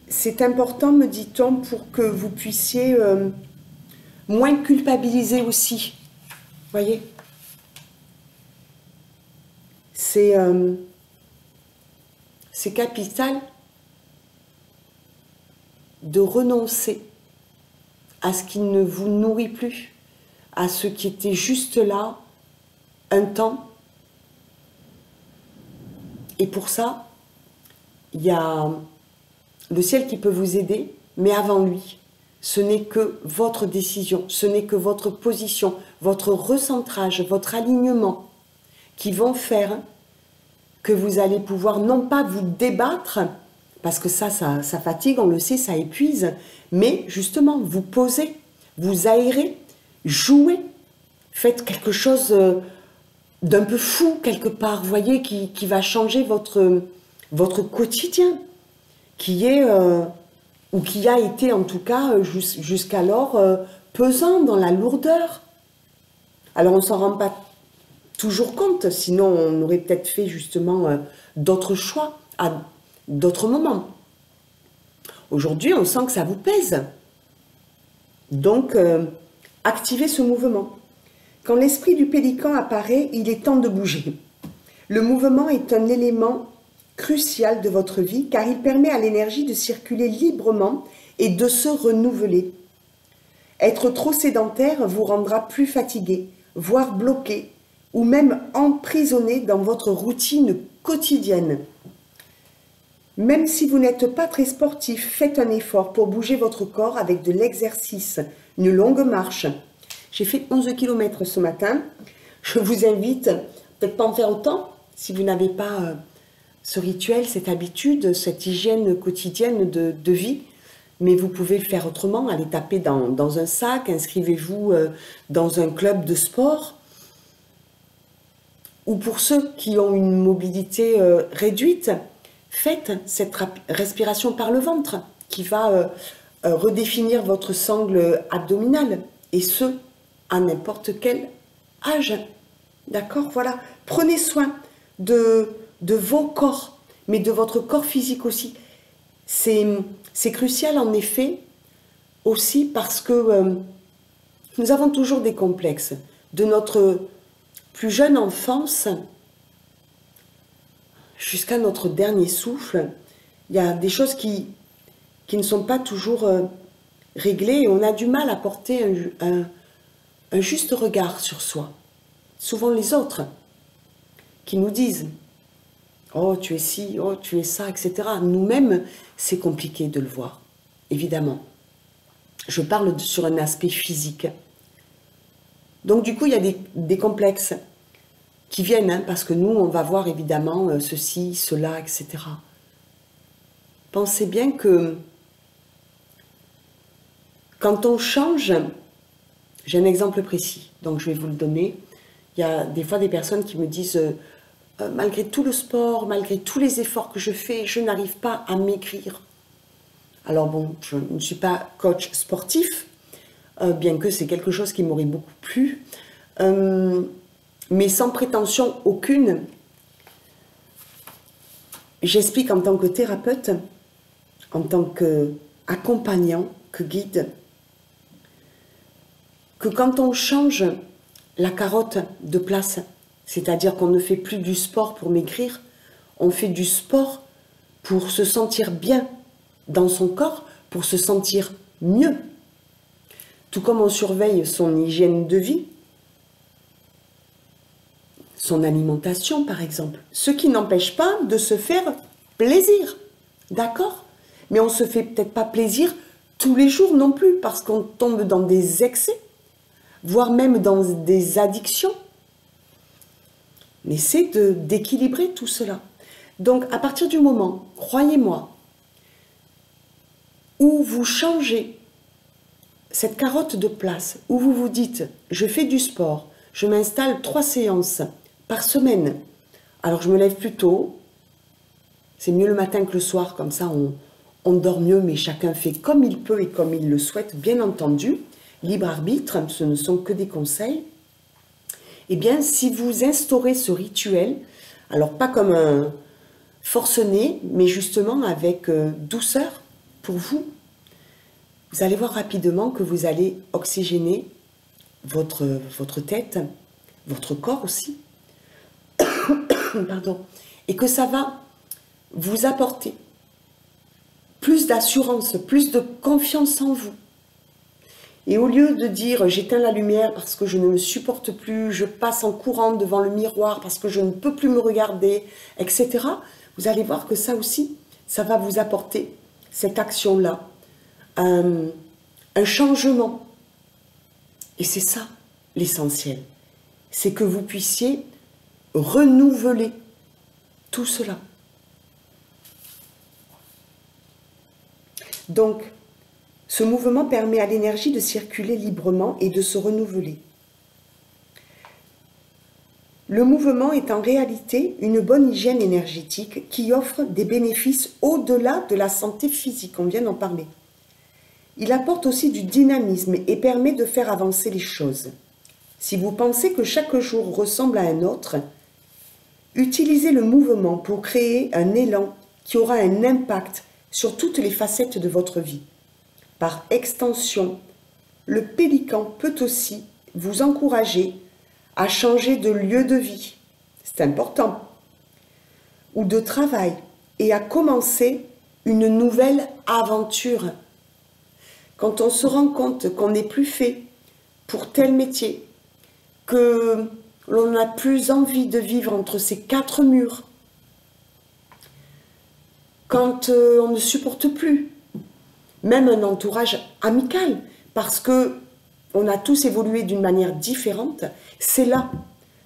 Speaker 1: c'est important, me dit-on, pour que vous puissiez moins culpabiliser aussi. Voyez ? C'est capital de renoncer à ce qui ne vous nourrit plus, à ce qui était juste là, un temps. Et pour ça, il y a le ciel qui peut vous aider, mais avant lui, ce n'est que votre décision, ce n'est que votre position, votre recentrage, votre alignement qui vont faire que vous allez pouvoir non pas vous débattre, parce que ça fatigue, on le sait, ça épuise, mais justement vous poser, vous aérer, jouer, faites quelque chose d'un peu fou quelque part, voyez, qui va changer votre quotidien, qui est, ou qui a été en tout cas jusqu'alors pesant dans la lourdeur. Alors on ne s'en rend pas toujours compte, sinon on aurait peut-être fait justement d'autres choix à d'autres moments. Aujourd'hui, on sent que ça vous pèse. Donc, activez ce mouvement. Quand l'esprit du pélican apparaît, il est temps de bouger. Le mouvement est un élément crucial de votre vie car il permet à l'énergie de circuler librement et de se renouveler. Être trop sédentaire vous rendra plus fatigué, voire bloqué, ou même emprisonné dans votre routine quotidienne. Même si vous n'êtes pas très sportif, faites un effort pour bouger votre corps avec de l'exercice, une longue marche. J'ai fait 11 km ce matin. Je vous invite, peut-être pas en faire autant, si vous n'avez pas ce rituel, cette habitude, cette hygiène quotidienne de vie, mais vous pouvez le faire autrement, allez taper dans un sac, inscrivez-vous dans un club de sport. Ou pour ceux qui ont une mobilité réduite, faites cette respiration par le ventre qui va redéfinir votre sangle abdominale, et ce, à n'importe quel âge. D'accord? Voilà. Prenez soin de vos corps, mais de votre corps physique aussi. C'est crucial en effet, aussi parce que nous avons toujours des complexes. De notre plus jeune enfance jusqu'à notre dernier souffle, il y a des choses qui ne sont pas toujours réglées et on a du mal à porter un juste regard sur soi. Souvent les autres qui nous disent « Oh, tu es ci, oh, tu es ça, etc. » Nous-mêmes, c'est compliqué de le voir, évidemment. Je parle sur un aspect physique. Donc du coup, il y a des complexes qui viennent, hein, parce que nous, on va voir évidemment ceci, cela, etc. Pensez bien que quand on change, j'ai un exemple précis, donc je vais vous le donner. Il y a des fois des personnes qui me disent malgré tout le sport, malgré tous les efforts que je fais, je n'arrive pas à maigrir. Alors bon, je ne suis pas coach sportif, bien que c'est quelque chose qui m'aurait beaucoup plu. mais sans prétention aucune. J'explique en tant que thérapeute, en tant qu'accompagnant, que guide, que quand on change la carotte de place, c'est-à-dire qu'on ne fait plus du sport pour maigrir, on fait du sport pour se sentir bien dans son corps, pour se sentir mieux. Tout comme on surveille son hygiène de vie, son alimentation par exemple. Ce qui n'empêche pas de se faire plaisir, d'accord? Mais on ne se fait peut-être pas plaisir tous les jours non plus, parce qu'on tombe dans des excès, voire même dans des addictions. Mais c'est d'équilibrer tout cela. Donc à partir du moment, croyez-moi, où vous changez cette carotte de place, où vous vous dites, je fais du sport, je m'installe 3 séances par semaine, alors je me lève plus tôt, c'est mieux le matin que le soir, comme ça on dort mieux, mais chacun fait comme il peut et comme il le souhaite, bien entendu, libre arbitre, ce ne sont que des conseils. Eh bien, si vous instaurez ce rituel, alors pas comme un forcené, mais justement avec douceur pour vous, vous allez voir rapidement que vous allez oxygéner votre tête, votre corps aussi, pardon, et que ça va vous apporter plus d'assurance, plus de confiance en vous. Et au lieu de dire j'éteins la lumière parce que je ne me supporte plus, je passe en courant devant le miroir parce que je ne peux plus me regarder, etc., vous allez voir que ça aussi, ça va vous apporter cette action-là, un changement. Et c'est ça l'essentiel, c'est que vous puissiez renouveler tout cela. Donc, ce mouvement permet à l'énergie de circuler librement et de se renouveler. Le mouvement est en réalité une bonne hygiène énergétique qui offre des bénéfices au-delà de la santé physique, on vient d'en parler. Il apporte aussi du dynamisme et permet de faire avancer les choses. Si vous pensez que chaque jour ressemble à un autre, utilisez le mouvement pour créer un élan qui aura un impact sur toutes les facettes de votre vie. Par extension, le pélican peut aussi vous encourager à changer de lieu de vie, c'est important, ou de travail, et à commencer une nouvelle aventure. Quand on se rend compte qu'on n'est plus fait pour tel métier, que l'on n'a plus envie de vivre entre ces 4 murs, quand on ne supporte plus, même un entourage amical, parce que on a tous évolué d'une manière différente, c'est là.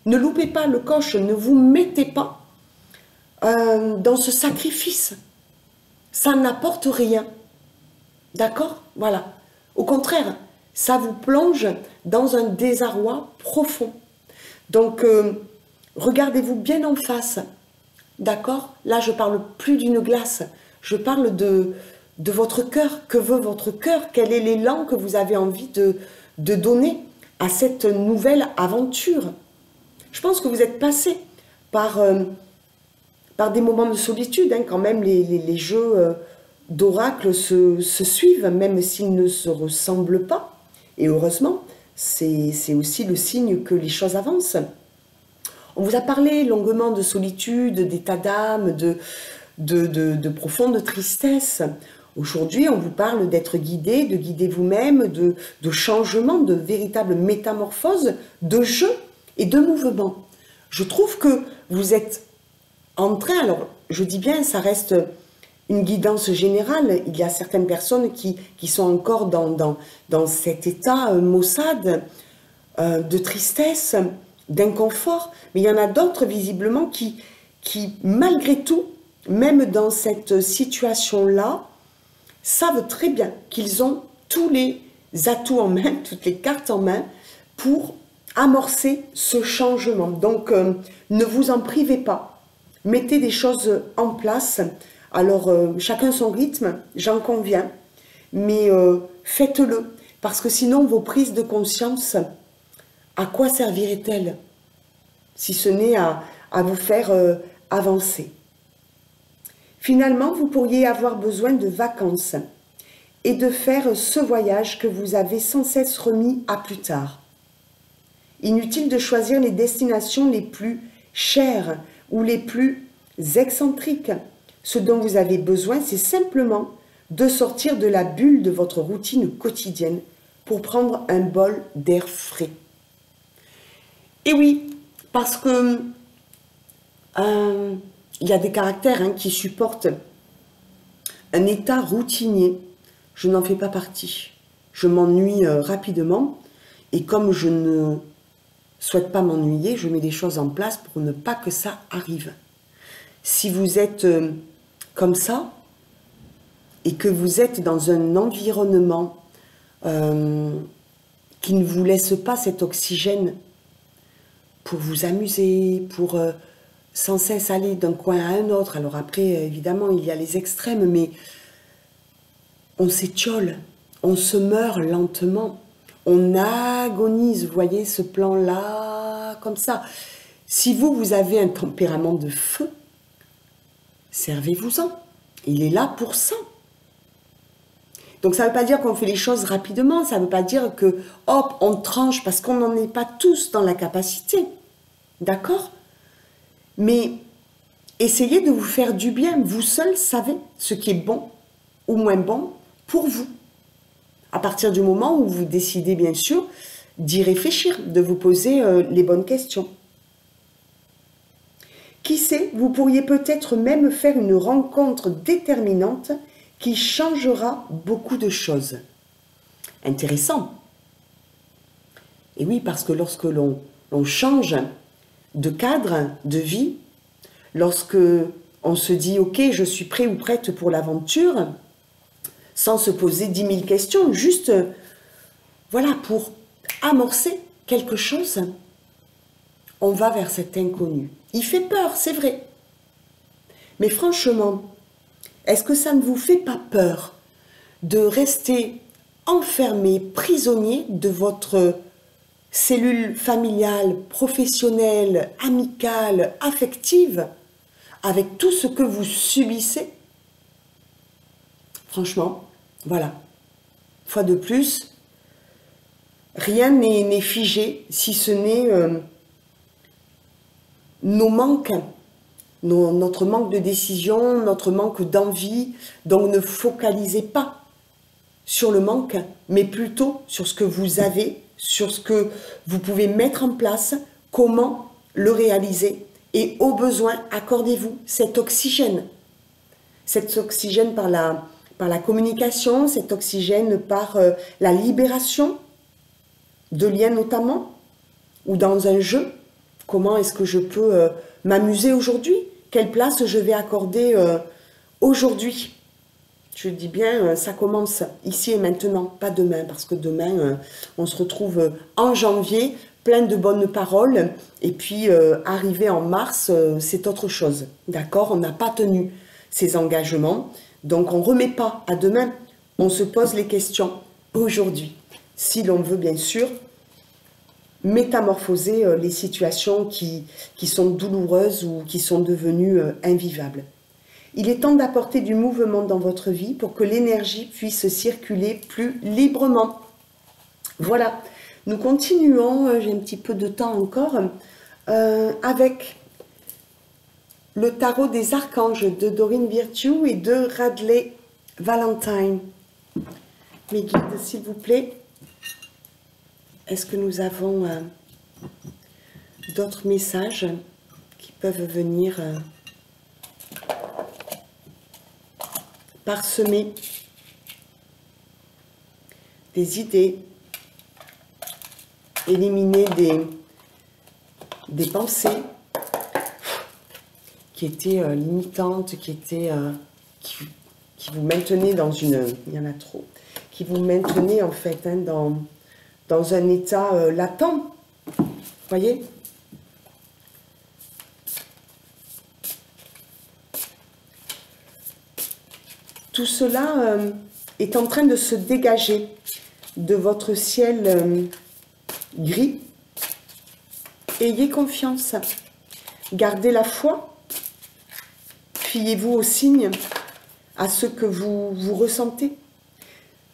Speaker 1: Ne loupez pas le coche, ne vous mettez pas dans ce sacrifice. Ça n'apporte rien. D'accord? Voilà. Au contraire, ça vous plonge dans un désarroi profond. Donc, regardez-vous bien en face. D'accord? Là, je parle plus d'une glace. Je parle de votre cœur. Que veut votre cœur? Quel est l'élan que vous avez envie de donner à cette nouvelle aventure? Je pense que vous êtes passé par des moments de solitude, hein, quand même les jeux d'oracle se suivent, même s'ils ne se ressemblent pas. Et heureusement, c'est aussi le signe que les choses avancent. On vous a parlé longuement de solitude, d'état d'âme, de profonde tristesse. Aujourd'hui, on vous parle d'être guidé, de guider vous-même, de changement, de véritable métamorphose, de jeu et de mouvement. Je trouve que vous êtes en train, alors je dis bien, ça reste une guidance générale. Il y a certaines personnes qui sont encore dans cet état maussade, de tristesse, d'inconfort, mais il y en a d'autres visiblement qui, malgré tout, même dans cette situation-là, savent très bien qu'ils ont tous les atouts en main, toutes les cartes en main pour amorcer ce changement. Donc, ne vous en privez pas. Mettez des choses en place. Alors, chacun son rythme, j'en conviens, mais faites-le. Parce que sinon, vos prises de conscience, à quoi serviraient-elles? si ce n'est à vous faire avancer. Finalement, vous pourriez avoir besoin de vacances et de faire ce voyage que vous avez sans cesse remis à plus tard. Inutile de choisir les destinations les plus chères ou les plus excentriques. Ce dont vous avez besoin, c'est simplement de sortir de la bulle de votre routine quotidienne pour prendre un bol d'air frais. Et oui, parce que il y a des caractères qui supportent un état routinier. Je n'en fais pas partie. Je m'ennuie rapidement et comme je ne souhaite pas m'ennuyer, je mets des choses en place pour ne pas que ça arrive. Si vous êtes comme ça et que vous êtes dans un environnement qui ne vous laisse pas cet oxygène pour vous amuser, pour sans cesse aller d'un coin à un autre. Alors après, évidemment, il y a les extrêmes, mais on s'étiole, on se meurt lentement, on agonise, vous voyez ce plan-là, comme ça. Si vous avez un tempérament de feu, servez-vous-en. Il est là pour ça. Donc ça ne veut pas dire qu'on fait les choses rapidement, ça ne veut pas dire que, hop, on tranche, parce qu'on n'en est pas tous dans la capacité. D'accord? Mais essayez de vous faire du bien. Vous seul savez ce qui est bon ou moins bon pour vous. À partir du moment où vous décidez, bien sûr, d'y réfléchir, de vous poser les bonnes questions. Qui sait, vous pourriez peut-être même faire une rencontre déterminante qui changera beaucoup de choses. Intéressant. Et oui, parce que lorsque l'on change de cadre, de vie, lorsque on se dit « Ok, je suis prêt ou prête pour l'aventure », sans se poser 10 000 questions, juste, voilà, pour amorcer quelque chose, on va vers cet inconnu. Il fait peur, c'est vrai. Mais franchement, est-ce que ça ne vous fait pas peur de rester enfermé, prisonnier de votre cellule familiale, professionnelle, amicale, affective, avec tout ce que vous subissez? Franchement, voilà. Fois de plus, rien n'est figé si ce n'est nos manques, notre manque de décision, notre manque d'envie. Donc ne focalisez pas sur le manque, mais plutôt sur ce que vous avez, sur ce que vous pouvez mettre en place, comment le réaliser. Et au besoin, accordez-vous cet oxygène. Cet oxygène par la communication, cet oxygène par la libération de liens notamment, ou dans un jeu. Comment est-ce que je peux m'amuser aujourd'hui? Quelle place je vais accorder aujourd'hui? Je dis bien, ça commence ici et maintenant, pas demain, parce que demain, on se retrouve en janvier, plein de bonnes paroles, et puis arrivé en mars, c'est autre chose. D'accord? On n'a pas tenu ces engagements, donc on ne remet pas à demain, on se pose les questions aujourd'hui. Si l'on veut, bien sûr, métamorphoser les situations qui sont douloureuses ou qui sont devenues invivables. Il est temps d'apporter du mouvement dans votre vie pour que l'énergie puisse circuler plus librement. Voilà, nous continuons, j'ai un petit peu de temps encore, avec le tarot des archanges de Doreen Virtue et de Radleigh Valentine. Mes guides, s'il vous plaît, est-ce que nous avons d'autres messages qui peuvent venir parsemer des idées, éliminer des pensées qui étaient limitantes, qui vous maintenaient dans une... Il y en a trop. Qui vous maintenaient en fait dans un état latent. Vous voyez ? Tout cela est en train de se dégager de votre ciel gris Ayez confiance. Gardez la foi. Fiez-vous aux signes, à ce que vous ressentez.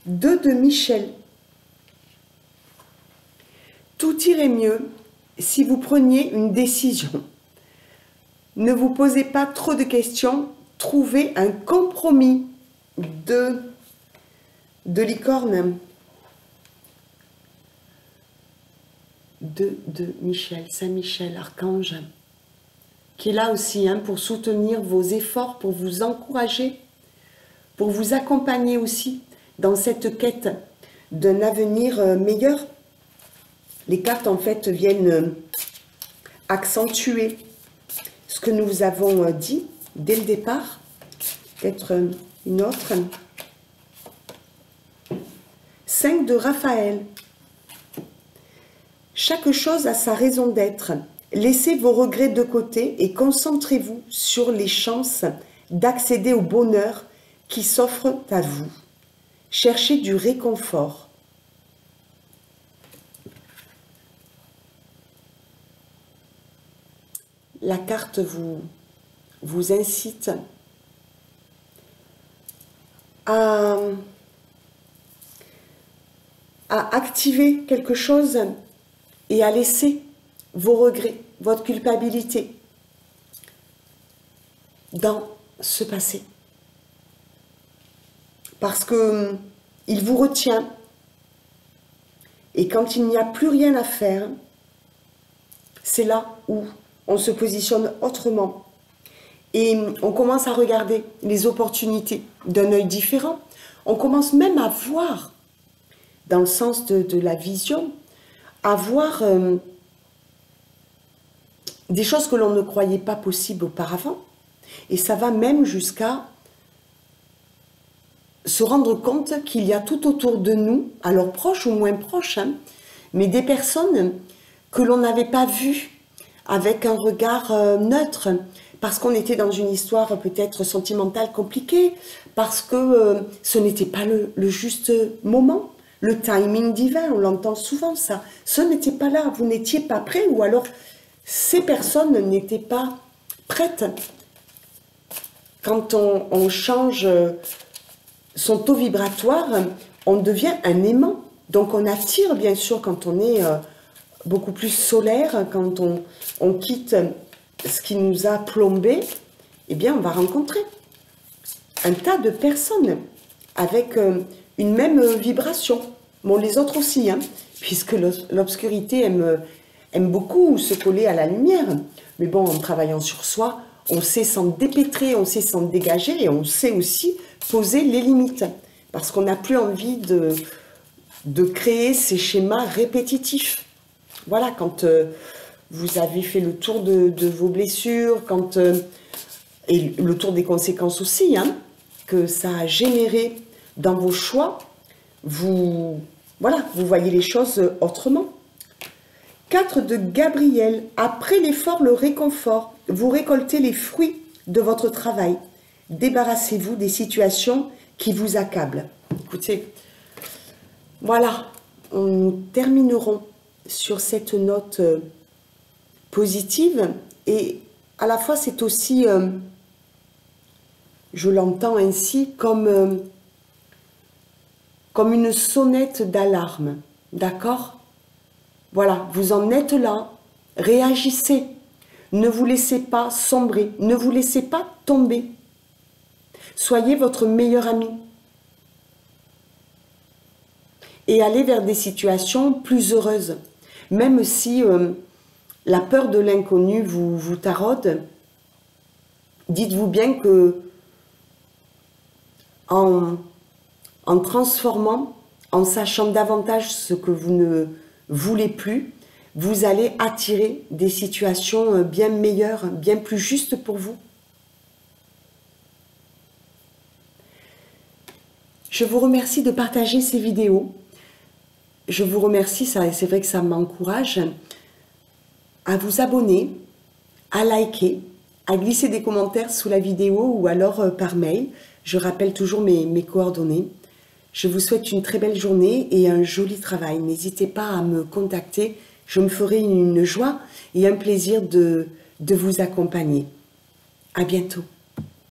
Speaker 1: 2 de Michel. Tout irait mieux si vous preniez une décision. Ne vous posez pas trop de questions. Trouvez un compromis. De licorne. 2 de Michel, Saint-Michel, archange, qui est là aussi pour soutenir vos efforts, pour vous encourager, pour vous accompagner aussi dans cette quête d'un avenir meilleur. Les cartes en fait viennent accentuer ce que nous vous avons dit dès le départ. Peut-être une autre. 5 de Raphaël. Chaque chose a sa raison d'être. Laissez vos regrets de côté et concentrez-vous sur les chances d'accéder au bonheur qui s'offre à vous. Cherchez du réconfort. La carte vous incite à activer quelque chose et à laisser vos regrets, votre culpabilité dans ce passé. Parce que il vous retient. Et quand il n'y a plus rien à faire, c'est là où on se positionne autrement. Et on commence à regarder les opportunités d'un œil différent. On commence même à voir, dans le sens de la vision, à voir des choses que l'on ne croyait pas possibles auparavant. Et ça va même jusqu'à se rendre compte qu'il y a tout autour de nous, alors proches ou moins proches, mais des personnes que l'on n'avait pas vues avec un regard neutre, parce qu'on était dans une histoire peut-être sentimentale compliquée, parce que ce n'était pas le juste moment. Le timing divin, on l'entend souvent ça. Ce n'était pas là, vous n'étiez pas prêt, ou alors ces personnes n'étaient pas prêtes. Quand on change son taux vibratoire, on devient un aimant. Donc on attire bien sûr quand on est beaucoup plus solaire, quand on quitte ce qui nous a plombé, eh bien on va rencontrer un tas de personnes avec une même vibration. Bon, les autres aussi, puisque l'obscurité aime beaucoup se coller à la lumière. Mais bon, en travaillant sur soi, on sait s'en dépêtrer, on sait s'en dégager et on sait aussi poser les limites. Parce qu'on n'a plus envie de créer ces schémas répétitifs. Voilà, quand vous avez fait le tour de vos blessures, et le tour des conséquences aussi, que ça a généré dans vos choix, vous voyez les choses autrement. 4 de Gabriel. Après l'effort, le réconfort. Vous récoltez les fruits de votre travail. Débarrassez-vous des situations qui vous accablent. Écoutez, voilà, nous terminerons sur cette note positive. Et à la fois, c'est aussi, je l'entends ainsi, comme une sonnette d'alarme. D'accord ? Voilà, vous en êtes là, réagissez, ne vous laissez pas sombrer, ne vous laissez pas tomber. Soyez votre meilleur ami. Et allez vers des situations plus heureuses. Même si la peur de l'inconnu vous taraude, dites-vous bien que en transformant, en sachant davantage ce que vous ne voulez plus, vous allez attirer des situations bien meilleures, bien plus justes pour vous. Je vous remercie de partager ces vidéos. Je vous remercie, c'est vrai que ça m'encourage, à vous abonner, à liker, à glisser des commentaires sous la vidéo ou alors par mail. Je rappelle toujours mes coordonnées. Je vous souhaite une très belle journée et un joli travail. N'hésitez pas à me contacter Je me ferai une joie et un plaisir de vous accompagner. À bientôt.